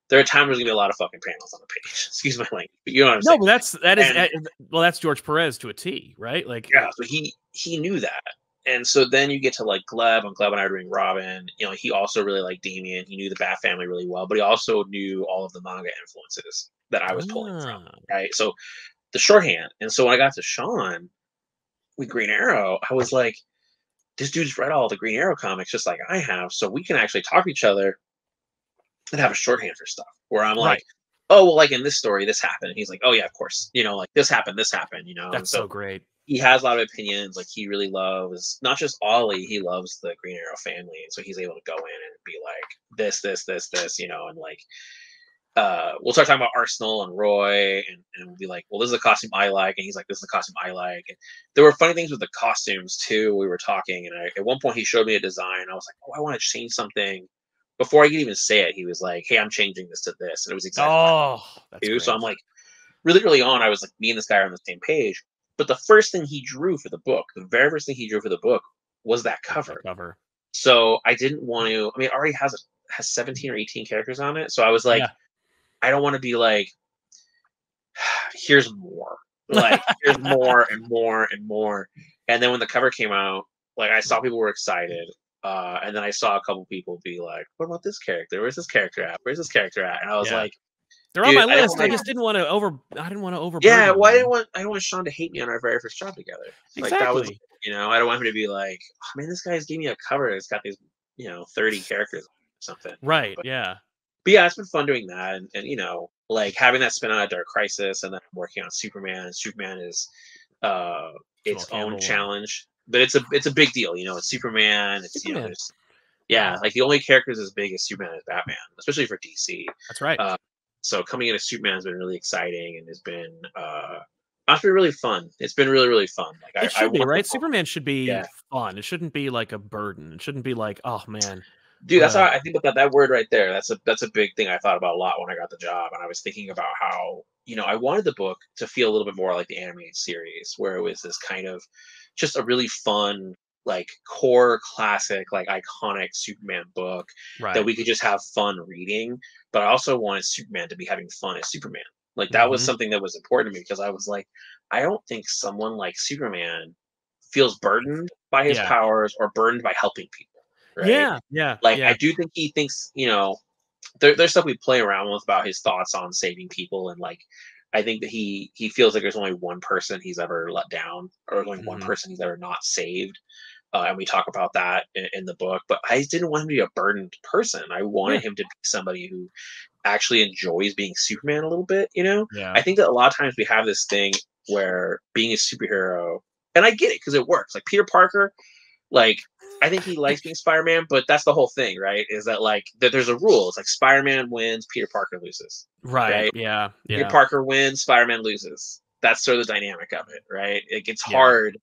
There are times there's gonna be a lot of fucking panels on the page. Excuse my language, but you know what I'm No, saying. but that is And well, that's George Perez to a T, right? Like, yeah, so he knew that. And so then you get to like Gleb, and Gleb and I were doing Robin. He also really liked Damien. He knew the Bat family really well, but he also knew all of the manga influences that I was pulling from. ah, Right. So the shorthand. And so when I got to Sean with Green Arrow, I was like, this dude's read all the Green Arrow comics just like I have. So we can actually talk to each other and have a shorthand for stuff where I'm like, right. oh, well, like in this story, this happened. And he's like, oh, yeah, of course. Like this happened. And That's so so great. he has a lot of opinions. Like he really loves not just Ollie, he loves the Green Arrow family, and so he's able to go in and be like this, and like we'll start talking about Arsenal and Roy, and we'll be like, well, this is the costume I like, and he's like, this is the costume I like. And there were funny things with the costumes too. We were talking, and at one point he showed me a design. I was like, oh, I want to change something. Before I could even say it, he was like, hey, I'm changing this to this, and it was exactly what I wanted Oh, that's to do. So great. I'm like, really early on, I was like, me and this guy are on the same page. But the first thing he drew for the book, the very first thing he drew for the book was that That cover. cover. So I didn't want to. I mean, it already has 17 or 18 characters on it. So I was like, Yeah. I don't want to be like, here's more. Like, here's more and more and more. And then when the cover came out, like I saw people were excited. And then I saw a couple people be like, "What about this character? Where's this character at? Where's this character at?" And I was Yeah. like, They're on "Dude, my I don't list. I want just didn't want to yeah, overburden well, them. I don't want Sean to hate me on our very first job together. Like that was, Exactly. I don't want him to be like, oh, man, this guy's gave me a cover that's got these, 30 characters or something. Right. But, Yeah. but yeah, it's been fun doing that, and like having that spin out of Dark Crisis, and then I'm working on Superman. And Superman is Jamal its own Campbell. challenge, but it's a big deal. It's Superman. It's Superman. there's like the only characters as big as Superman is Batman, especially for DC. That's right. So coming into Superman has been really exciting, and has been it's been really fun. It's been really, really fun. Like It should be, want right? Superman should be Yeah. fun. It shouldn't be like a burden. It shouldn't be like, oh man. Dude, that's how I think about that word right there. That's a big thing I thought about a lot when I got the job, and I was thinking about how I wanted the book to feel a little bit more like the animated series, where it was this kind of just a really fun, like core classic, like iconic Superman book that Right. we could just have fun reading. But I also wanted Superman to be having fun as Superman. Like that was something that was important to me, because I was like, I don't think someone like Superman feels burdened by his Yeah. powers or burdened by helping people. Right? Yeah. Yeah. Like Yeah. I do think he thinks, there's stuff we play around with about his thoughts on saving people, and like I think that he feels like there's only one person he's ever let down, or only one person he's ever not saved. And we talk about that in the book. But I didn't want him to be a burdened person. I wanted him to be somebody who actually enjoys being Superman a little bit. Yeah. I think that a lot of times we have this thing where being a superhero, and I get it because it works. Like Peter Parker, like I think he likes being Spider-Man, but that's the whole thing, right? Is that like that there's a rule. It's like Spider-Man wins, Peter Parker loses. Right. Right? Yeah. Peter Yeah. Parker wins, Spider-Man loses. That's sort of the dynamic of it, right? It gets Yeah. hard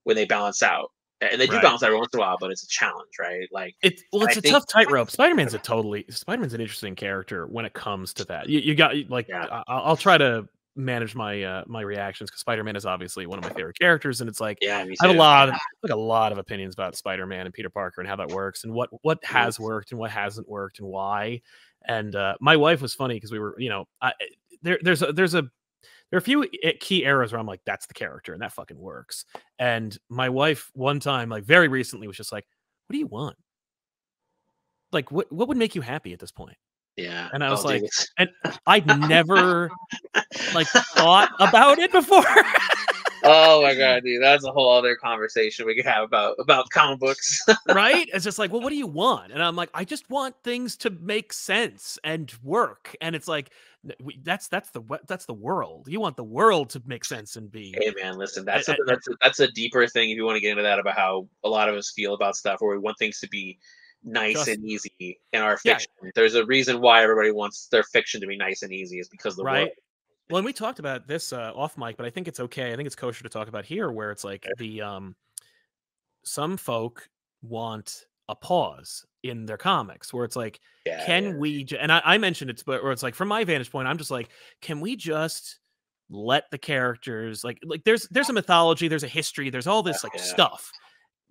when they balance out. And they do Right. balance out every once in a while, but it's a challenge, right? Like it's I a think tough tightrope. Spider-Man's an interesting character when it comes to that. You got like Yeah. I'll try to manage my my reactions, because Spider-Man is obviously one of my favorite characters, and it's like Yeah, me I have too. a lot of opinions about Spider-Man and Peter Parker and how that works, and what has worked and what hasn't worked and why. And my wife was funny because we were, there are a few key eras where I'm like, that's the character and that fucking works. And my wife one time, like very recently, was just like, what do you want? Like, what would make you happy at this point? Yeah. And I was like, dude. and I'd never like thought about it before. Oh my god, dude, that's a whole other conversation we could have about comic books. Right? It's just like, well, what do you want? And I'm like, I just want things to make sense and work. And it's like, that's the world. You want the world to make sense and be. Hey man, listen, that's something that's a deeper thing if you want to get into that, about how a lot of us feel about stuff, where we want things to be nice and easy in our fiction. There's a reason why everybody wants their fiction to be nice and easy, is because of the world. Well, and we talked about this off mic, but I think it's okay. I think it's kosher to talk about here, where it's like some folk want a pause in their comics, where it's like, can we? And I mentioned it, but where it's like, from my vantage point, I'm just like, can we just let the characters like there's a mythology, there's a history, there's all this like stuff,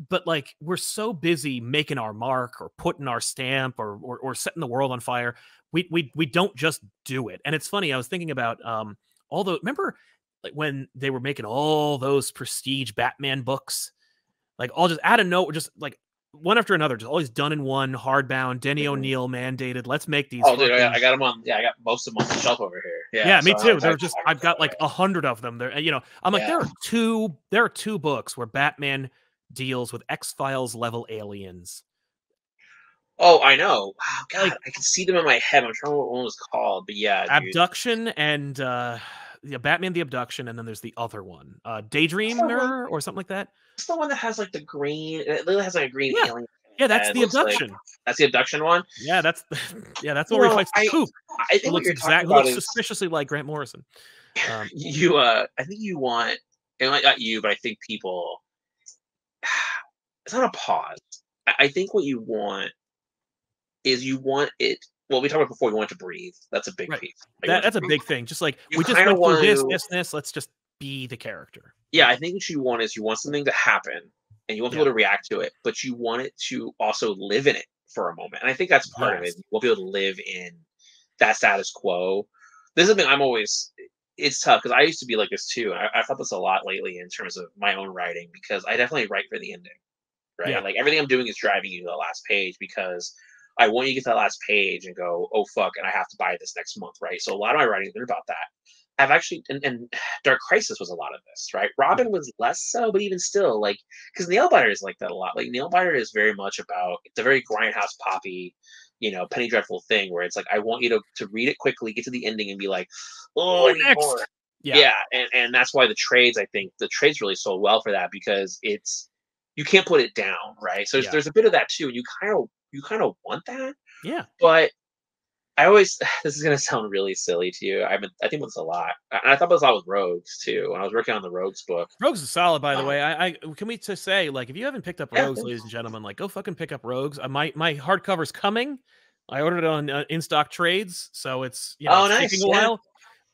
but like we're so busy making our mark or putting our stamp or setting the world on fire. We don't just do it. And it's funny, I was thinking about remember like when they were making all those prestige Batman books, like all just out of nowhere, just like one after another, just always done in one, hardbound, Denny O'Neil mandated, let's make these. Oh dude, I got them on. Yeah, I got most of them on the shelf over here. Yeah, me too. They're just, I've got like 100 of them there. I'm like, there are two books where Batman deals with X-Files level aliens. Oh, I know. Wow, God, like, I can see them in my head. I'm trying to remember what one was called, but yeah, Abduction and Batman the Abduction, and then there's the other one, Daydreamer or something like that. It's the one that has like the green. It literally has like a green alien. Yeah, that's the Abduction. Like, that's the Abduction one. Yeah, that's where he fights the Coop. I think what you're talking about looks suspiciously like Grant Morrison. I think you want, and not you, but I think people. It's not a pause. I think what you want is it. Well, we talked about before. You want it to breathe. That's a big piece. That's a big thing. Just like we just went through this. Let's just be the character. Yeah, I think what you want is you want something to happen, and you want people to react to it, but you want it to also live in it for a moment. And I think that's part of it. You want people to live in that status quo. This is something I'm always it's tough because I used to be like this too. I thought this a lot lately in terms of my own writing because I definitely write for the ending, right? Yeah. Like everything I'm doing is driving you to the last page because I want you to get to that last page and go, oh fuck, and I have to buy this next month, right? So a lot of my writing has been about that. I've actually and Dark Crisis was a lot of this, right? Yeah. Robin was less so, but even still, like, because Nailbiter is like that a lot. Like Nailbiter is very much about it's a very grindhouse poppy, Penny Dreadful thing where it's like I want you to read it quickly, get to the ending, and be like, oh, I What need more. next? Yeah. Yeah, and that's why the trades, I think the trades really sold well for that because it's you can't put it down, right? So Yeah. there's a bit of that too, and you kind of want that, Yeah. but I always this is gonna sound really silly to you. I think about this a lot. And I thought about this a lot with Rogues too. When I was working on the Rogues book. Rogues is solid, by the Um, way. I can we just say, like, if you haven't picked up yeah, Rogues, yeah. ladies and gentlemen, like, go fucking pick up Rogues. My hardcover's coming. I ordered it on in stock trades, so it's Oh, it's taking nice. a Yeah, while,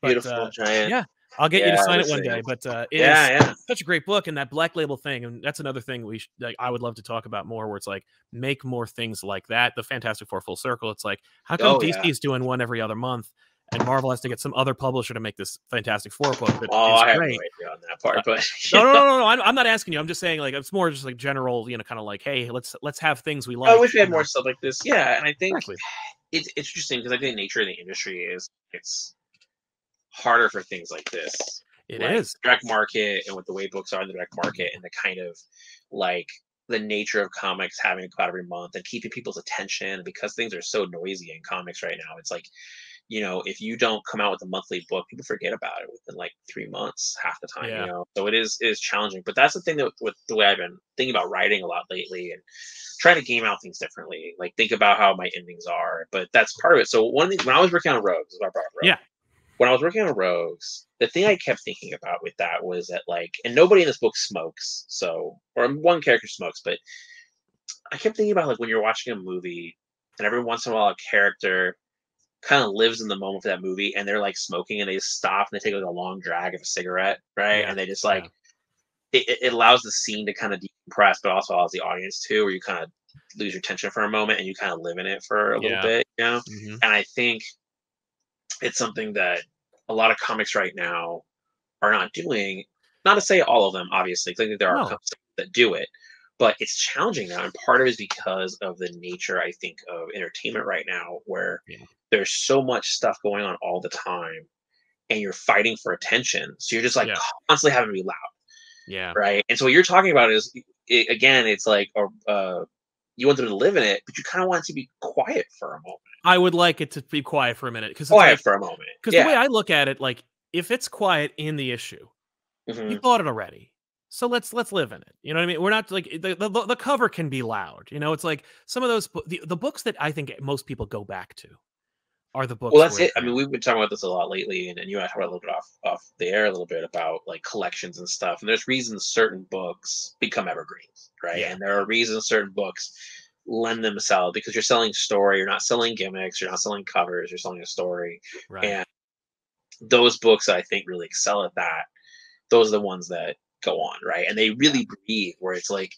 but beautiful giant. yeah, I'll get you to Yeah, sign we're it one seeing day. them. But it Yeah, is yeah. such a great book, and that Black Label thing, and that's another thing like, I would love to talk about more. Where it's like make more things like that. The Fantastic Four full circle. It's like how come Oh, DC yeah. is doing one every other month, and Marvel has to get some other publisher to make this Fantastic Four book that Oh, is I have no great. idea on that part, but No, no, no, no, no. I'm not asking you. I'm just saying, like, it's more just like general, kind of like, hey, let's have things we I like. wish we had more stuff like this. Yeah, and I think Exactly. it's interesting because I think the nature of the industry is it's harder for things like this, It like is. direct market and what the way books are in the direct market and the kind of like the nature of comics having to come out every month and keeping people's attention because things are so noisy in comics right now. It's like, if you don't come out with a monthly book, people forget about it within like 3 months, half the time, Yeah. So it is challenging. But that's the thing that with the way I've been thinking about writing a lot lately and trying to game out things differently. Like think about how my endings are. But that's part of it. So one of the when I was working on Rogues, this is why I brought up Rogues. Yeah. When I was working on Rogues, the thing I kept thinking about with that was that like, and nobody in this book smokes, or one character smokes, but I kept thinking about like when you're watching a movie, and every once in a while a character kind of lives in the moment for that movie, and they're like smoking, and they just stop and they take like a long drag of a cigarette, right? Yeah. And they just Yeah. like it allows the scene to kind of decompress, but also allows the audience too, where you kind of lose your tension for a moment and you kind of live in it for a little Yeah. bit. Hmm. And I think it's something that a lot of comics right now are not doing. Not to say all of them, obviously, 'cause I think there are No. companies that do it, but it's challenging now, and part of it is because of the nature, I think, of entertainment right now, where Yeah. there's so much stuff going on all the time, and you're fighting for attention, so you're just like Yeah. constantly having to be loud, Yeah. right? And so what you're talking about is, again, it's like, you want them to live in it, but you kind of want it to be quiet for a moment, I would like it to be quiet for a minute because it's quiet like for a moment, because the way yeah. I look at it, like if it's quiet in the issue, you Hmm. bought it already. So let's live in it. You know what I mean? We're not like the cover can be loud. It's like some of those the books that I think most people go back to are the Well, books that's where it. I mean, we've been talking about this a lot lately, and you and I talked about a little bit off the air a little bit about like collections and stuff. And there's reasons certain books become evergreens, right? yeah, And there are reasons certain books lend themselves because you're selling story, you're not selling gimmicks, you're not selling covers, you're selling a story. right, And those books I think really excel at that. Those are the ones that go on, right? And they yeah, really breathe. Where it's like,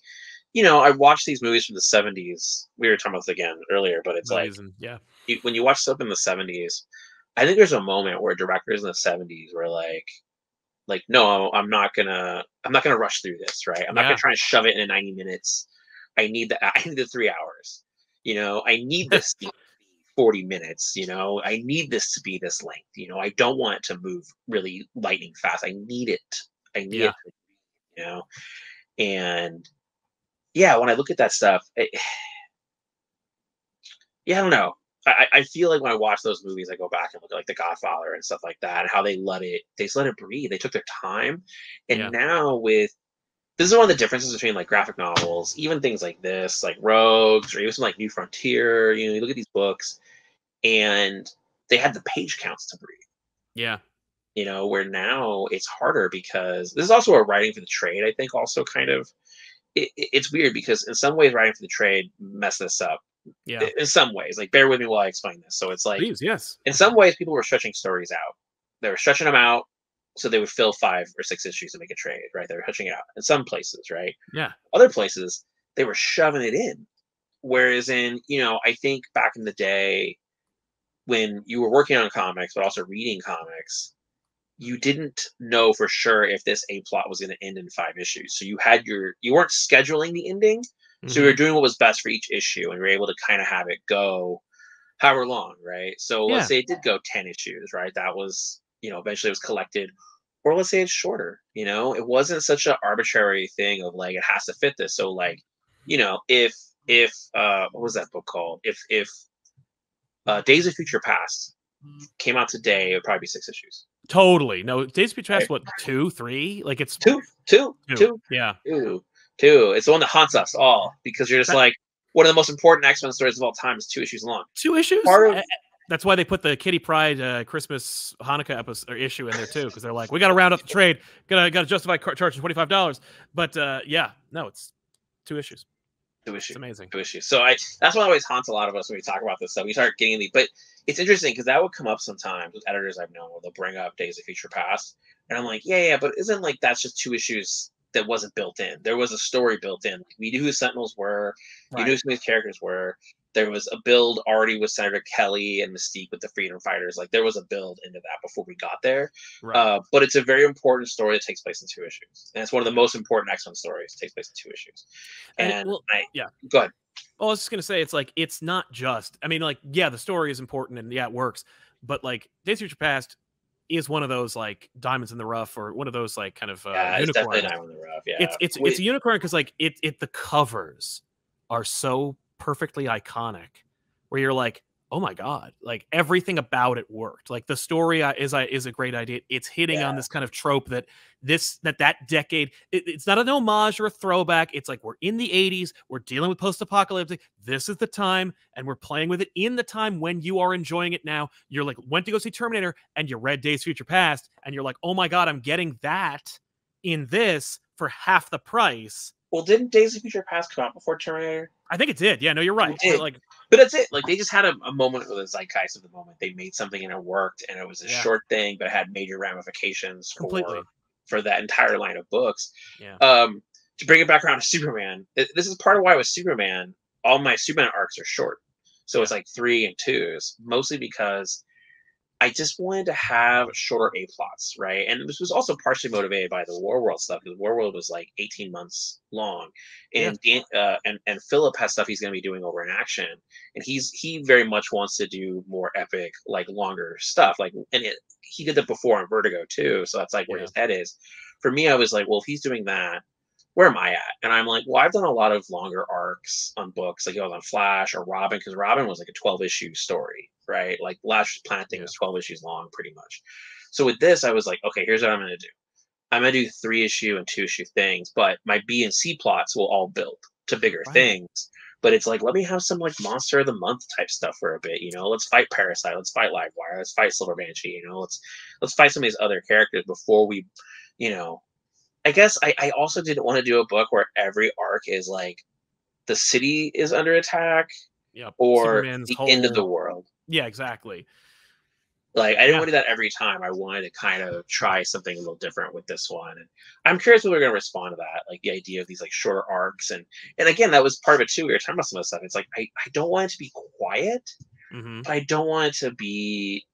I watched these movies from the '70s. We were talking about this again earlier, but it's like movies and yeah, when you watch stuff in the '70s, I think there's a moment where directors in the '70s were like, no, I'm not gonna rush through this, right? I'm not gonna yeah, try and shove it in 90 minutes. I need the 3 hours. I need this scene to be 40 minutes. I need this to be this length. I don't want it to move really lightning fast. I need it. I need yeah, it. You know, and yeah, when I look at that stuff, yeah, I don't know. I feel like when I watch those movies, I go back and look at like The Godfather and stuff like that, and how they just let it breathe. They took their time, and yeah, now this is one of the differences between like graphic novels, even things like this, like Rogues, or even some like New Frontier. You look at these books, and they had the page counts to breathe. yeah, Where now it's harder because this is also a writing for the trade. I think also kind of it's weird because in some ways writing for the trade messed this up yeah. in some ways. Like, bear with me while I explain this. So it's like, Please, yes, in some ways, people were stretching stories out. They were stretching them out so they would fill 5 or 6 issues to make a trade, right? They were stretching it out in some places, right? yeah, Other places, they were shoving it in. Whereas I think back in the day when you were working on comics, but also reading comics, you didn't know for sure if this A plot was going to end in 5 issues. So you weren't scheduling the ending. So you were doing what was best for each issue, and you were able to kind of have it go however long, right? So let's Yeah. say it did go 10 issues, right? That was, eventually it was collected. Or let's say it's shorter, it wasn't such an arbitrary thing of like it has to fit this. So like, if what was that book called? If Days of Future Past came out today, it would probably be 6 issues. Totally. No, Days of Future Past, Right? what, 2, 3? Like it's Two, two. Yeah. two. It's the one that haunts us all because you're just That, like one of the most important X-Men stories of all time is 2 issues long. 2 issues? Part of That's why they put the Kitty Pryde Christmas Hanukkah episode or issue in there too, because they're like, we got to round up the trade, gotta justify charging $25. But yeah, no, it's 2 issues. 2 issues. It's amazing. 2 issues. So that's what always haunts a lot of us when we talk about this stuff. We start getting the, but it's interesting because that would come up sometimes with editors I've known where they'll bring up Days of Future Past, and I'm like, yeah, but isn't like that's just 2 issues that wasn't built in? There was a story built in. We knew who the Sentinels were. Right. You knew who these characters were. There was a build already with Senator Kelly and Mystique with the Freedom Fighters. Like there was a build into that before we got there. Right. But it's a very important story that takes place in 2 issues, and it's one of the most important X-Men stories. It takes place in 2 issues. And yeah, go ahead. Well, I was just gonna say, it's like it's not just. I mean, like, yeah, the story is important and yeah, it works, but like Days of Future Past is one of those like diamonds in the rough, or one of those like kind of It's definitely unicorns. diamond in the rough. Yeah, It's a unicorn because like the covers are so perfectly iconic, where you're like, oh my god, like everything about it worked. Like the story is a great idea. It's hitting on this kind of trope that that decade. It's not an homage or a throwback. It's like we're in the 80s. We're dealing with post-apocalyptic. This is the time, and we're playing with it in the time when you are enjoying it now. You're like went to go see Terminator, and you read Days of Future Past, and you're like, oh my god, I'm getting that in this for half the price. Well, didn't Days of Future Past come out before Terminator? I think it did. Yeah, no, you're right. But that's it. Like they just had a moment with the zeitgeist of the moment. They made something and it worked, and it was a short thing, but it had major ramifications for that entire line of books. Yeah. To bring it back around to Superman, this is part of why with Superman, all my Superman arcs are short. So it's like 3 and 2s, mostly because I just wanted to have shorter A plots, right? And this was also partially motivated by the Warworld stuff, because Warworld was like 18 months long, and and Philip has stuff he's going to be doing over in Action, and he very much wants to do more epic, like longer stuff, like he did that before on Vertigo too, so that's like where his head is. For me, I was like, well, if he's doing that, where am I at? And I'm like, well, I've done a lot of longer arcs on books, like on Flash or Robin, because Robin was like a 12-issue story, right? Like Last Planet thing was 12 issues long, pretty much. So with this, I was like, okay, here's what I'm going to do. I'm going to do 3-issue and 2-issue things, but my B and C plots will all build to bigger things. But it's like, let me have some like Monster of the Month type stuff for a bit. Let's fight Parasite, let's fight Livewire, let's fight Silver Banshee. Let's fight some of these other characters before we, I guess I also didn't want to do a book where every arc is like the city is under attack, or Superman's the end of the world. Yeah, exactly. Like I didn't want to do that every time. I wanted to kind of try something a little different with this one, and I'm curious what we're going to respond to that. Like the idea of these like shorter arcs, and again, that was part of it too. We were talking about some of the stuff. It's like I don't want it to be quiet, but I don't want it to be.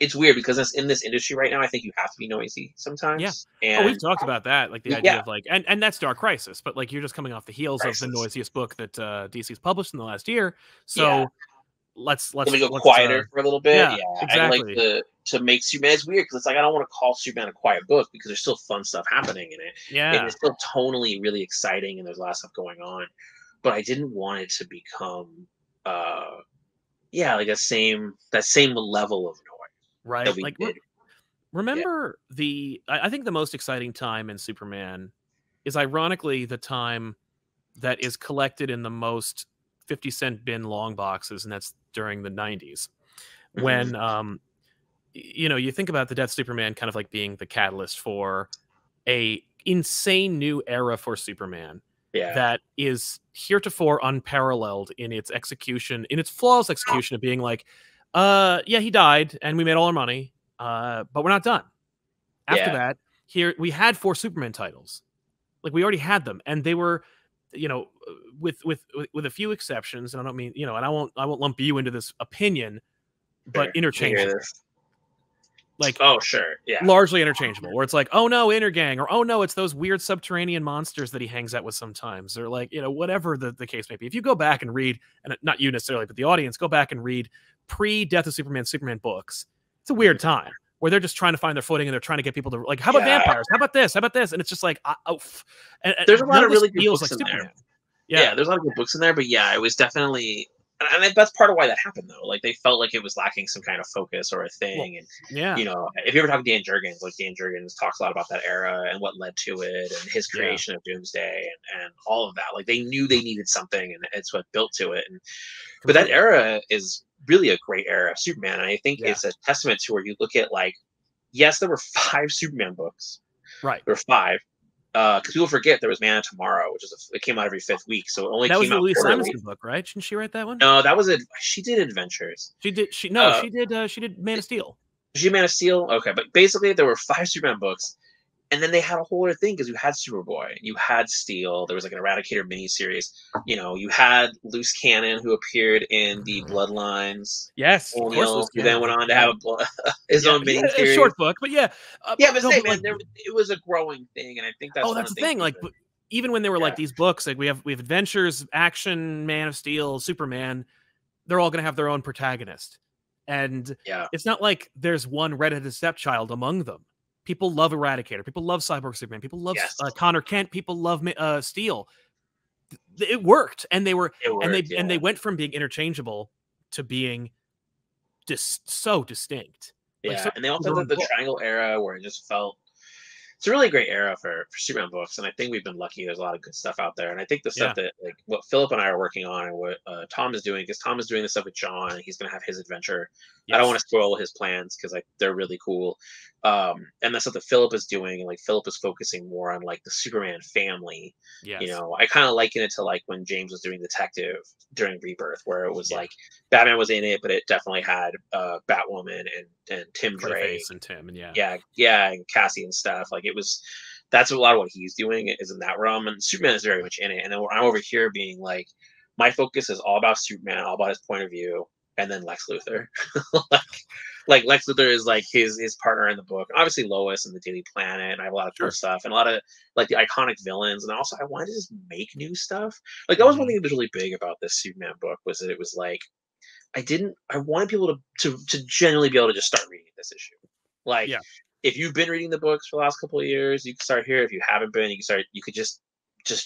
It's weird because in this industry right now, I think you have to be noisy sometimes. Yeah. And we've talked about that, like the idea of like, and that's Dark Crisis, but like you're just coming off the heels of the noisiest book that DC's published in the last year. So let's go quieter for a little bit. Yeah, exactly. I like to make Superman. It's weird because it's like I don't want to call Superman a quiet book because there's still fun stuff happening in it. Yeah, and it's still tonally really exciting, and there's a lot of stuff going on. But I didn't want it to become, like that same level of noise. Right. Like, remember I think the most exciting time in Superman is ironically the time that is collected in the most 50-cent bin long boxes, and that's during the 90s. When, you think about the Death of Superman kind of like being the catalyst for a insane new era for Superman. That is heretofore unparalleled in its execution, in its flawless execution of being like, he died and we made all our money, but we're not done. After that, here we had 4 Superman titles. Like we already had them, and they were, with a few exceptions, and I don't mean, and I won't lump you into this opinion, but interchangeable. Like, Oh, sure. Yeah. largely interchangeable, where it's like, oh no, Intergang, or oh no, it's those weird subterranean monsters that he hangs out with sometimes, or like, whatever the case may be. If you go back and read, and not you necessarily, but the audience, go back and read pre-Death of Superman books, it's a weird time where they're just trying to find their footing and they're trying to get people to like, how about vampires? How about this? How about this? And it's just like, and there's a lot of really good feels books like in Superman. there. Yeah, there's a lot of good books in there, but yeah, it was definitely, and that's part of why that happened though. Like they felt like it was lacking some kind of focus or a thing. And if you ever talk to Dan Jurgens, like Dan Jurgens talks a lot about that era and what led to it and his creation of Doomsday and all of that. Like they knew they needed something, and it's what built to it. And but that era is really a great era of Superman, and I think it's a testament to where you look at like, yes, there were 5 Superman books, right? There were 5. Because people forget there was Man of Tomorrow, which is it came out every 5th week, so it only that came was out the Louise quarterly. Simonson book, right? Didn't she write that one? No, that was it. She did Adventures. She did. She did Man of Steel. She did Man of Steel. Okay, but basically there were 5 Superman books, and then they had a whole other thing because you had Superboy, you had Steel. There was like an Eradicator miniseries. You had Loose Cannon who appeared in the Bloodlines. Yes, O'Neill, who then went on to have his own miniseries. A short book, but it was a growing thing, and I think that's that's the thing. Like, even when they were like these books, like we have Adventures, Action, Man of Steel, Superman, they're all going to have their own protagonist, and it's not like there's one redheaded stepchild among them. People love Eradicator. People love Cyborg Superman. People love Connor Kent. People love Steel. It worked, and they went from being interchangeable to being so distinct. And they also did the Triangle era where it just felt. It's a really great era for Superman books, and I think we've been lucky. There's a lot of good stuff out there, and I think the stuff that like what Philip and I are working on, and what Tom is doing, because Tom is doing the stuff with John, and he's going to have his adventure. I don't want to spoil his plans because they're really cool. And that's what Philip is doing, and like Philip is focusing more on like the Superman family. I kind of liken it to like when James was doing Detective during Rebirth, where it was like Batman was in it, but it definitely had Batwoman and Tim Drake and Tim and and Cassie and stuff. Like that's a lot of what he's doing is in that realm, and Superman is very much in it. And then I'm over here being like, my focus is all about Superman, all about his point of view, and then Lex Luthor. like Lex Luthor is like his partner in the book. Obviously Lois and the Daily Planet, and I have a lot of cool stuff and a lot of like the iconic villains. And also I wanted to just make new stuff. Like that was one thing that was really big about this Superman book, was that it was like I wanted people to genuinely be able to just start reading this issue. Like if you've been reading the books for the last couple of years, you can start here. If you haven't been, you could just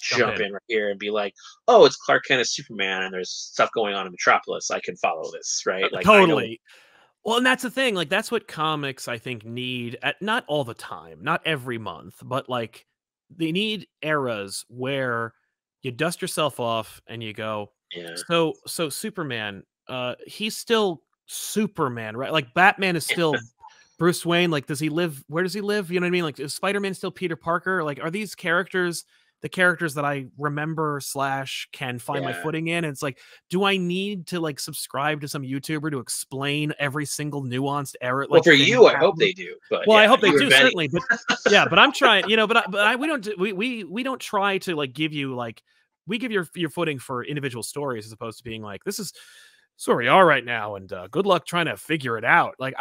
jump in right here and be like, oh, it's Clark Kent as Superman, and there's stuff going on in Metropolis. I can follow this, right? Like totally. Well, and that's the thing. Like that's what comics I think need. Not all the time, not every month, but like they need eras where you dust yourself off and you go. So Superman, he's still Superman, right? Like Batman is still Bruce Wayne. Like, does he live? Where does he live? You know what I mean? Like, is Spider-Man still Peter Parker? Like, are these characters the characters that I remember / can find my footing in? And it's like, do I need to like subscribe to some YouTuber to explain every single nuanced error? Like, well, for you, I hope they do. But I hope they do certainly. But but I'm trying, we don't try to like give you like, we give your footing for individual stories as opposed to being like, this is where we are right now, and good luck trying to figure it out. Like,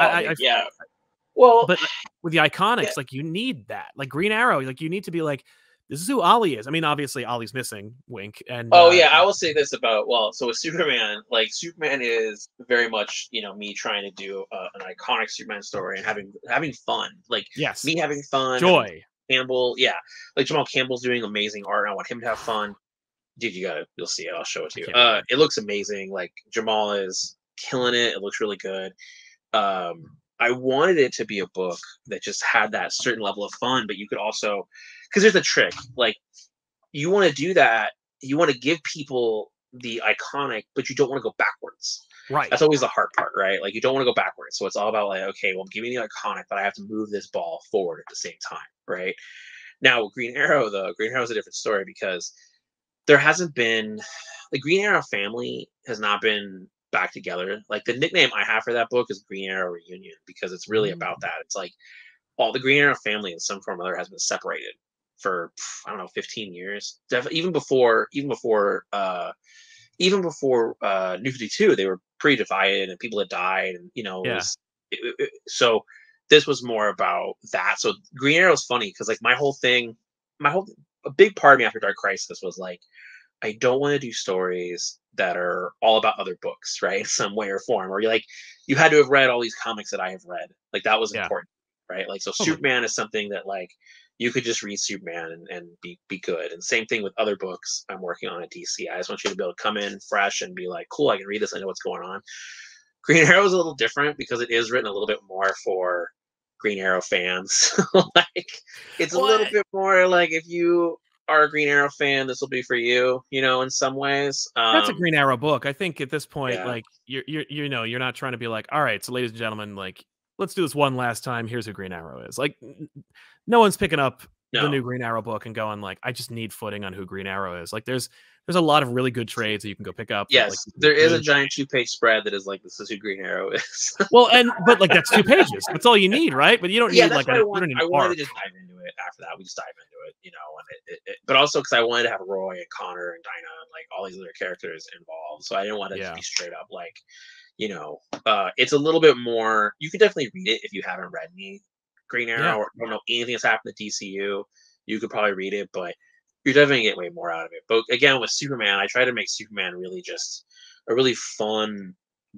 well, but with the iconics, like you need that, like Green Arrow, like you need to be like, this is who Ollie is. I mean, obviously Ollie's missing, wink. And I will say this about so with Superman, like Superman is very much me trying to do an iconic Superman story and having fun, like me having fun, joy. Campbell, like Jamal Campbell's doing amazing art. I want him to have fun. Dude, you'll see it. I'll show it to you. It looks amazing. Like Jamal is killing it. It looks really good. I wanted it to be a book that just had that certain level of fun, but you could also, because there's a trick, like you want to do that. You want to give people the iconic, but you don't want to go backwards. Right. That's always the hard part, right? Like you don't want to go backwards. So it's all about like, okay, well, give me the iconic, but I have to move this ball forward at the same time, right? Now, Green Arrow, though, Green Arrow is a different story because there hasn't been, the Green Arrow family has not been back together. Like the nickname I have for that book is Green Arrow Reunion, because it's really about that. It's like all the Green Arrow family in some form or other has been separated for, I don't know, 15 years. Even before New 52, they were pretty divided and people had died, and so this was more about that. So Green Arrow's funny because like a big part of me after Dark Crisis was like, I don't want to do stories that are all about other books, right? In some way or form, or you had to have read all these comics that I have read. Like that was Yeah. important, right? Like so Totally. Superman is something that like you could just read Superman and be good. And same thing with other books I'm working on at DC. I just want you to be able to come in fresh and be like, cool, I can read this, I know what's going on. Green Arrow is a little different because it is written a little bit more for Green Arrow fans. Like it's a little bit more like if you are a Green Arrow fan, this will be for you, in some ways. That's a Green Arrow book. I think at this point, Yeah. like you're not trying to be like, all right, so ladies and gentlemen, like let's do this one last time. Here's who Green Arrow is. Like no one's picking up the new No. Green Arrow book and going like, I just need footing on who Green Arrow is. Like there's a lot of really good trades that you can go pick up. That, like, Yes, there is a giant 2-page spread that is like this is who Green Arrow is. well, but like that's 2 pages. That's all you need, right? But you don't Yeah, need that's like what an I wanted arc. to just dive into it after that. We just dive into it, and but also because I wanted to have Roy and Connor and Dinah and like all these other characters involved. So I didn't want it to be straight up like, it's a little bit more. You can definitely read it if you haven't read any Green Arrow or don't know anything that's happened to DCU. You could probably read it, but you're definitely gonna get way more out of it. But again, with Superman, I try to make Superman really just a really fun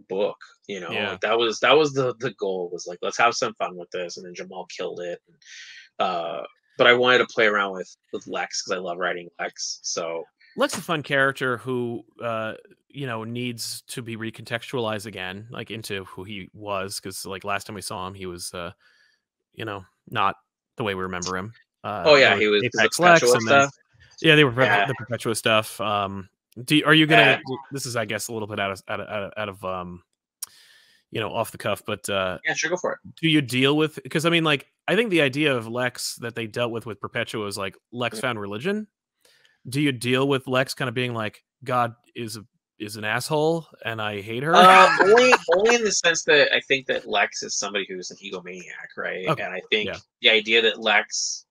book. Like that was the goal, was like, let's have some fun with this, and then Jamal killed it. But I wanted to play around with Lex because I love writing Lex. So Lex is a fun character who needs to be recontextualized again, like into who he was, because like last time we saw him, he was not the way we remember him. he was the Apex Lex, and then stuff. they were the Perpetua stuff. Are you gonna? This is, I guess, a little bit out of off the cuff, but yeah, sure, go for it. Do you deal with, because I mean, like, I think the idea of Lex that they dealt with Perpetua is like Lex found religion. Do you deal with Lex kind of being like, God is an asshole and I hate her? Only in the sense that I think that Lex is somebody who's an egomaniac, right? Okay. And I think the idea that Lex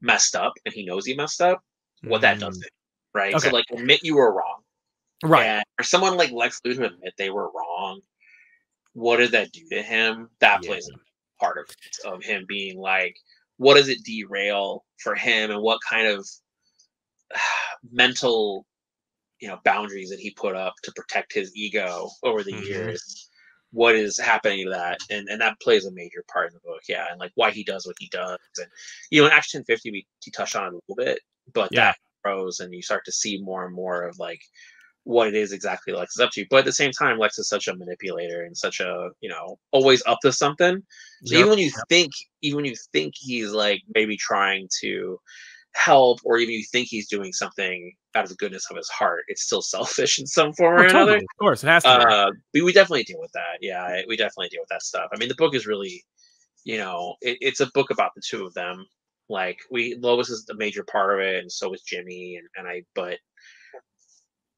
messed up and he knows he messed up, what that does to him, right? Okay. So like, admit you were wrong, right? And for someone like Lex Luthor to admit they were wrong, what did that do to him? That plays a part of him being like, what does it derail for him, and what kind of mental boundaries that he put up to protect his ego over the years? What is happening to that? And that plays a major part in the book, and like why he does what he does. And in Action 50 we touched on it a little bit, but that grows and you start to see more and more of like what it is exactly Lex is up to. But at the same time, Lex is such a manipulator and such a always up to something. So even when you think he's like maybe trying to help, or even you think he's doing something out of the goodness of his heart, it's still selfish in some form or another. Of course, it has to be. We definitely deal with that. Yeah, we definitely deal with that stuff. I mean, the book is really, it's a book about the two of them. Like Lois is a major part of it, and so is Jimmy, but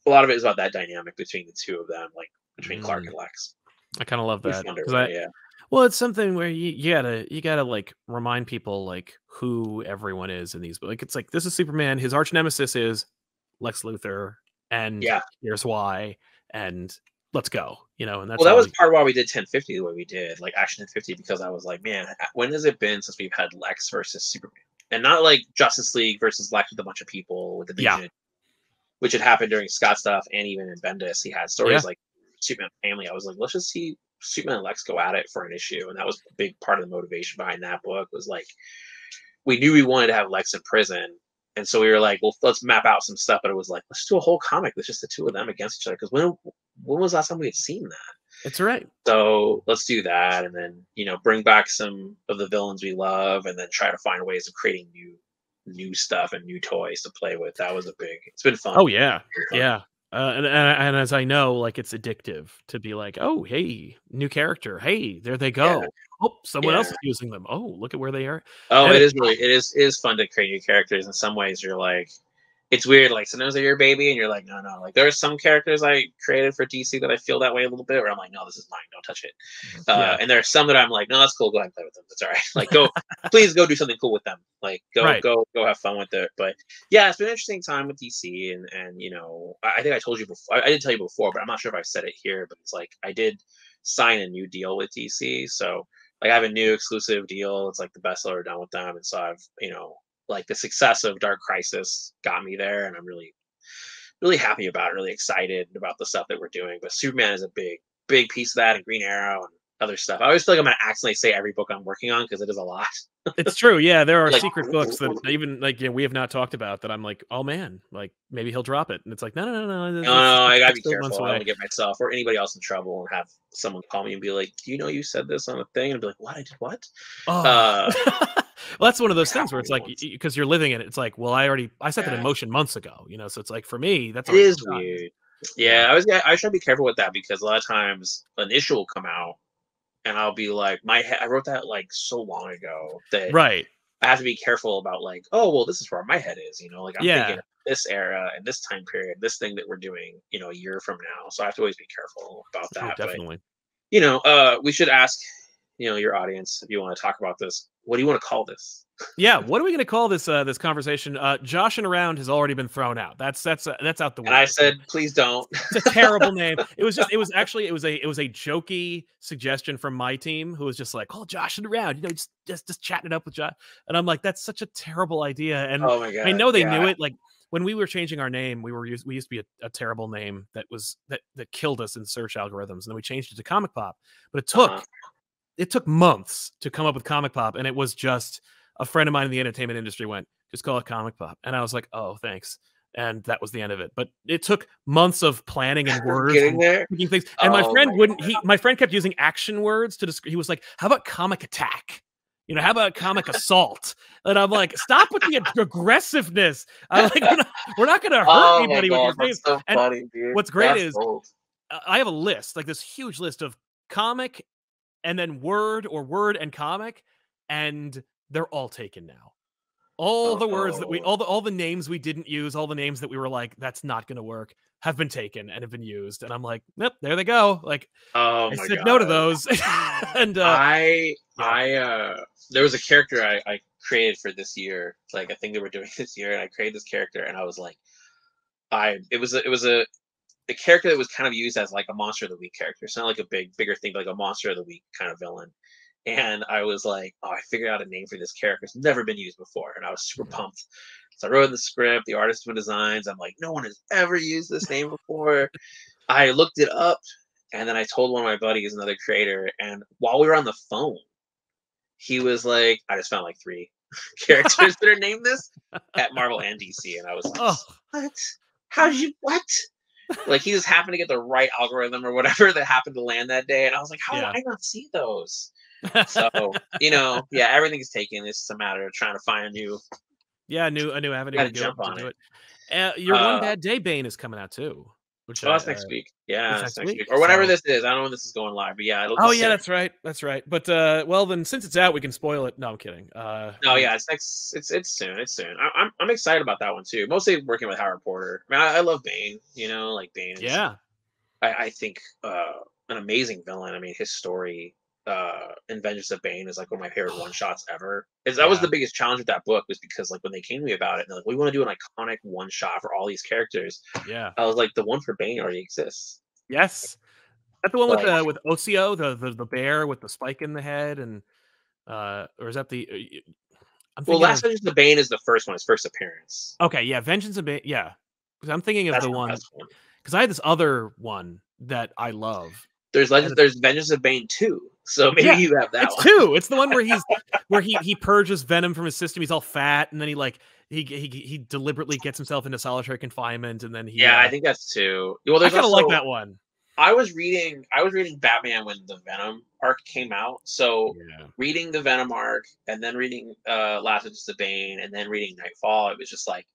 a lot of it is about that dynamic between the two of them, like between Clark and Lex. I kind of love that. Yeah. Well, it's something where you gotta like remind people like who everyone is in these. But like, it's like, this is Superman. His arch nemesis is Lex Luthor, and here's why. And let's go. And that's that was part of why we did 1050 the way we did, like Action 1050, because I was like, man, when has it been since we've had Lex versus Superman, and not like Justice League versus Lex with a bunch of people with the Vision, which had happened during Scott stuff, and even in Bendis, he had stories like Superman family. I was like, let's just see Superman and Lex go at it for an issue, and that was a big part of the motivation behind that book. Was like, we knew we wanted to have Lex in prison, and so we were like, well, let's map out some stuff. But it was like, let's do a whole comic that's just the two of them against each other, because when was the last time we had seen that? That's right. So let's do that, and then bring back some of the villains we love, and then try to find ways of creating new stuff and new toys to play with. That was it's been fun. Oh yeah, yeah. And as I know, like, it's addictive to be like, oh, hey, new character. Hey, there they go. Oh, someone else is using them. Oh, look at where they are. Oh, and it is fun to create new characters. In some ways, you're like, it's weird. Like, sometimes they're your baby, and you're like, no. Like, there are some characters I created for DC that I feel that way a little bit, where I'm like, no, this is mine. Don't touch it. And there are some that I'm like, no, that's cool. Go ahead and play with them. That's all right. Like, please go do something cool with them. Like, go have fun with it. But yeah, it's been an interesting time with DC, and I think I told you before. I did tell you before, but I'm not sure if I've said it here. But it's like, I did sign a new deal with DC, so like I have a new exclusive deal. It's like the best I've ever done with them, and so I've like the success of Dark Crisis got me there, and I'm really happy about it. Really excited about the stuff that we're doing. But Superman is a big piece of that, and Green Arrow and other stuff. I always feel like I'm gonna accidentally say every book I'm working on because it is a lot. It's true. Yeah, there are Like, secret books that even like we have not talked about that I'm like, oh man, like maybe he'll drop it, and it's like, no, no, I gotta it's be still months careful. I don't away. want to get myself or anybody else in trouble and have someone call me and be like, "Do you know you said this on a thing?" And be like, "What? I did what?" Oh, well, that's one of those things where it's like Once. because you're living in it. It's like, well, I set that in Yeah, motion months ago, so it's like for me, that's it already been is done. weird. Yeah, Yeah, I try to be careful with that because a lot of times an issue will come out and I'll be like, I wrote that like so long ago that right. I have to be careful about like, oh well, this is where my head is, like I'm thinking Yeah, of this era and this time period, this thing that we're doing, a year from now. So I have to always be careful about oh, that. But definitely. we should ask, your audience if you want to talk about this. What do you want to call this? Yeah, what are we going to call this this conversation? Joshing around has already been thrown out. That's out the And I window. said, please don't. It's a terrible name. It was a jokey suggestion from my team who was just like, "Oh, joshing around, just chatting it up with Josh." And I'm like, "That's such a terrible idea." And Oh my I god, know they knew yeah. it. Like when we were changing our name, we used to be a terrible name that killed us in search algorithms, and then we changed it to Comic Pop. But Uh-huh. it took months to come up with Comic Pop, and it was just a friend of mine in the entertainment industry went, "Just call it Comic Pop," and I was like, "Oh, thanks." And that was the end of it. But it took months of planning and words Getting and there. thinking things. And my Oh friend my wouldn't. god. My friend kept using action words to describe. He was like, "How about comic attack? How about comic assault?" And I'm like, "Stop with the aggressiveness. I'm like, we're not going to hurt Oh my anybody with god, these names." that's so And funny, dude. what's great That's is gold. I have a list, like this huge list of comic and then word or word and comic, and they're all taken now. All Oh the words that no. all the names we didn't use, all the names that we were like, that's not going to work, have been taken and have been used. And I'm like, nope, there they go. Like Oh I my said no to god. those. And I yeah, there was a character I created for this year, like a thing that we're doing this year, and I created this character and I was like, it was a character that was kind of used as like a monster of the week character. It's not like a bigger thing, but like a monster of the week kind of villain. And I was like, oh, I figured out a name for this character. It's never been used before. And I was super pumped. So I wrote the script, the artist doing designs. I'm like, no one has ever used this name before. I looked it up and then I told one of my buddies, another creator, and while we were on the phone, he was like, I just found like 3 characters that are named this at Marvel and DC. And I was like, oh what? How'd you what? Like he just happened to get the right algorithm or whatever that happened to land that day. And I was like, how did yeah. I not see those? So, yeah, everything's taken. It's just a matter of trying to find a new Yeah, a new avenue gotta to go jump to on do it. it. Your One Uh Bad Day Bane is coming out too, which oh, that's next week. Yeah, it's that's next next week. week. Or whenever So this is. I don't know when this is going live, but yeah, it'll oh be yeah, soon. that's right. That's right. But well then since it's out, we can spoil it. No, I'm kidding. No, yeah, it's next. It's soon. It's soon. I'm excited about that one too. Mostly working with Howard Porter. I mean, I love Bane. Like Bane is yeah. I think an amazing villain. I mean, his story in Vengeance of Bane is like one of my favorite one shots ever. That was Yeah. the biggest challenge with that book was because like when they came to me about it, they're like, we want to do an iconic one shot for all these characters. Yeah. I was like, the one for Bane already exists. Yes. That's the one Like, with Ocio, the bear with the spike in the head, and or is that the? I'm well, thinking Last of. Vengeance of Bane is the first one, his first appearance. Okay, yeah, Vengeance of Bane. Yeah, because I'm thinking of That's the the one best one. because I had this other one that I love. There's Vengeance of Bane 2. So maybe Yeah, you have that it's one. two. It's the one where he purges venom from his system. He's all fat, and then he deliberately gets himself into solitary confinement, and then Yeah, I think that's 2. Well, I there's kind of like also that one. I was reading Batman when the Venom arc came out. So Yeah, reading the Venom arc and then reading Last of the Bane and then reading Nightfall, it was just like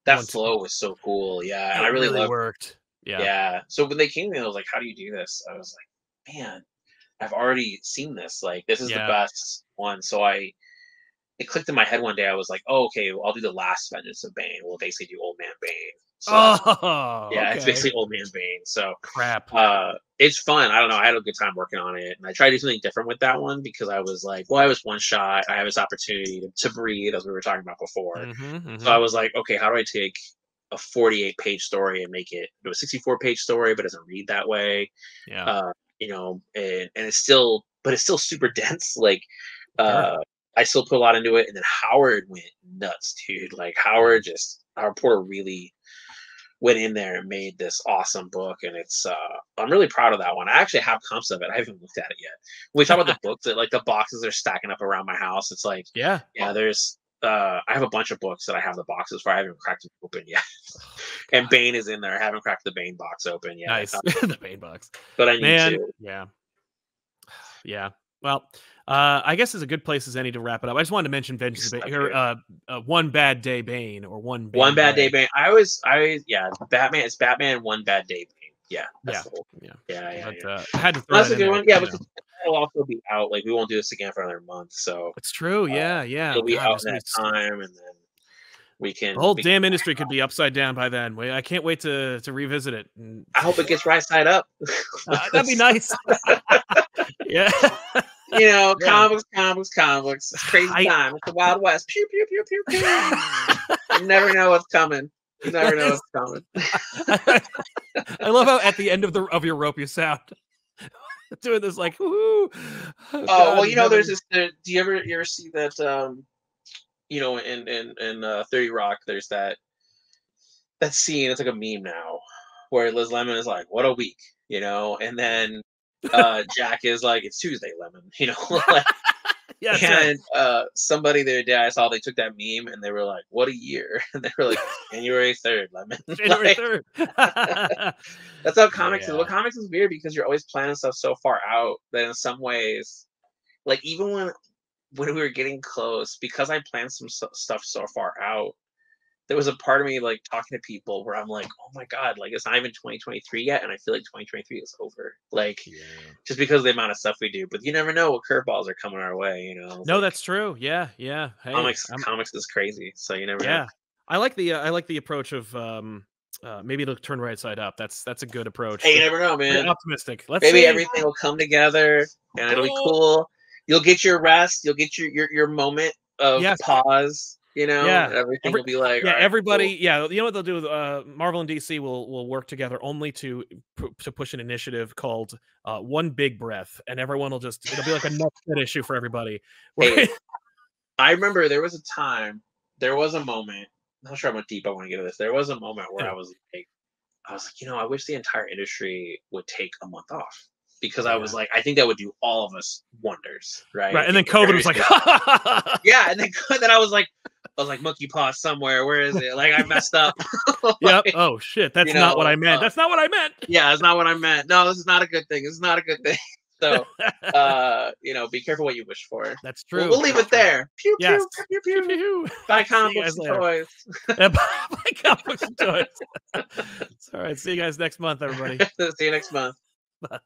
that one two. flow was so cool. Yeah, and I It really really loved. worked. Yeah, Yeah. So when they came to me, I was like, "How do you do this?" I was like, "Man, I've already seen this. Like, this is the yeah. best one." So it clicked in my head one day. I was like, "Oh, okay. Well, I'll do the last Vengeance of Bane. We'll basically do Old Man Bane." So that's Oh, yeah, it's okay. basically Old Man Bane. So Crap. it's fun. I don't know. I had a good time working on it, and I tried to do something different with that one because I was like, well, I was one shot. I have this opportunity to breathe, as we were talking about before. So I Mm-hmm. was like, okay, how do I take a 48-page story and make it into a 64-page story, but it doesn't read that way? Yeah. And it's still but it's still super dense. Like, Sure. I still put a lot into it. And then Howard went nuts, dude. Like our Porter really went in there and made this awesome book, and it's I'm really proud of that one. I actually have comps of it. I haven't looked at it yet. When we talk about the books, that like the boxes are stacking up around my house. It's like, Yeah. there's I have a bunch of books that I have the boxes for. I haven't cracked them open yet. And Bane is in there. I haven't cracked the Bane box open yet. Nice. The Bane box. But I need Man, to. yeah. Yeah. Well, I guess it's a good place as any to wrap it up. I just wanted to mention Vengeance of Bane, or One Bad Day Bane, or One Bane One Bad Day Day. Bane. Batman. It's Batman One Bad Day Bane. Yeah. That's the whole. Yeah. Yeah. But, I had to throw That's that a good in one. there, Yeah, because it'll also be out. Like, we won't do this again for another month. So it's true. Yeah. it'll be out in that time, and then we can. The whole damn industry could be upside down by then. I can't wait to revisit it. I hope it gets right side up. That'd be nice. Yeah. You know, comics. It's crazy time. It's the Wild West. Pew, pew, pew, pew, pew. You never know what's coming. You never know what's coming. I love how at the end of your rope you sound doing this like, whoo. Oh, well, you know, there's this. Do you ever see that? You know, in 30 Rock, there's that scene. It's like a meme now, where Liz Lemon is like, "What a week," you know, and then Jack is like, "It's Tuesday, Lemon," you know. Like, yes, and somebody the other day I saw, they took that meme and they were like, "What a year," and they were like, "January 3rd, Lemon." January like, 3rd. That's how comics is. Well, comics is weird because you're always planning stuff so far out that in some ways, like even when we were getting close, because I planned some stuff so far out, there was a part of me like talking to people where I'm like, oh my God, like it's not even 2023 yet. And I feel like 2023 is over. Like, just because of the amount of stuff we do, but you never know what curveballs are coming our way, you know? No, like, that's true. Yeah. Yeah. Hey, comics is crazy. So you never know. I like the approach of, maybe it'll turn right side up. That's a good approach. Hey, you never know, man. Very optimistic. Maybe everything will come together and it'll be cool. You'll get your rest. You'll get your moment of pause. You know, everything will be like, everybody. Cool. You know what they'll do? Marvel and DC will work together only to push an initiative called One Big Breath, and everyone will it'll be like a next issue for everybody. Hey, I remember there was a moment. I'm not sure how deep I want to get into this. There was a moment where I was like, you know, I wish the entire industry would take a month off. Because I was like, I think that would do all of us wonders, right? Right, and then COVID was like, yeah, and then I was like, monkey paw somewhere. Where is it? Like, I messed up. Like, yep. Oh shit, that's not what I meant. That's not what I meant. Yeah, it's not what I meant. No, this is not a good thing. This is not a good thing. So, you know, be careful what you wish for. That's true. We'll leave it there. Pew, yes. pew, pew, pew, pew. Buy comic books and toys. Buy comic books and toys. All right. See you guys next month, everybody. See you next month. Bye.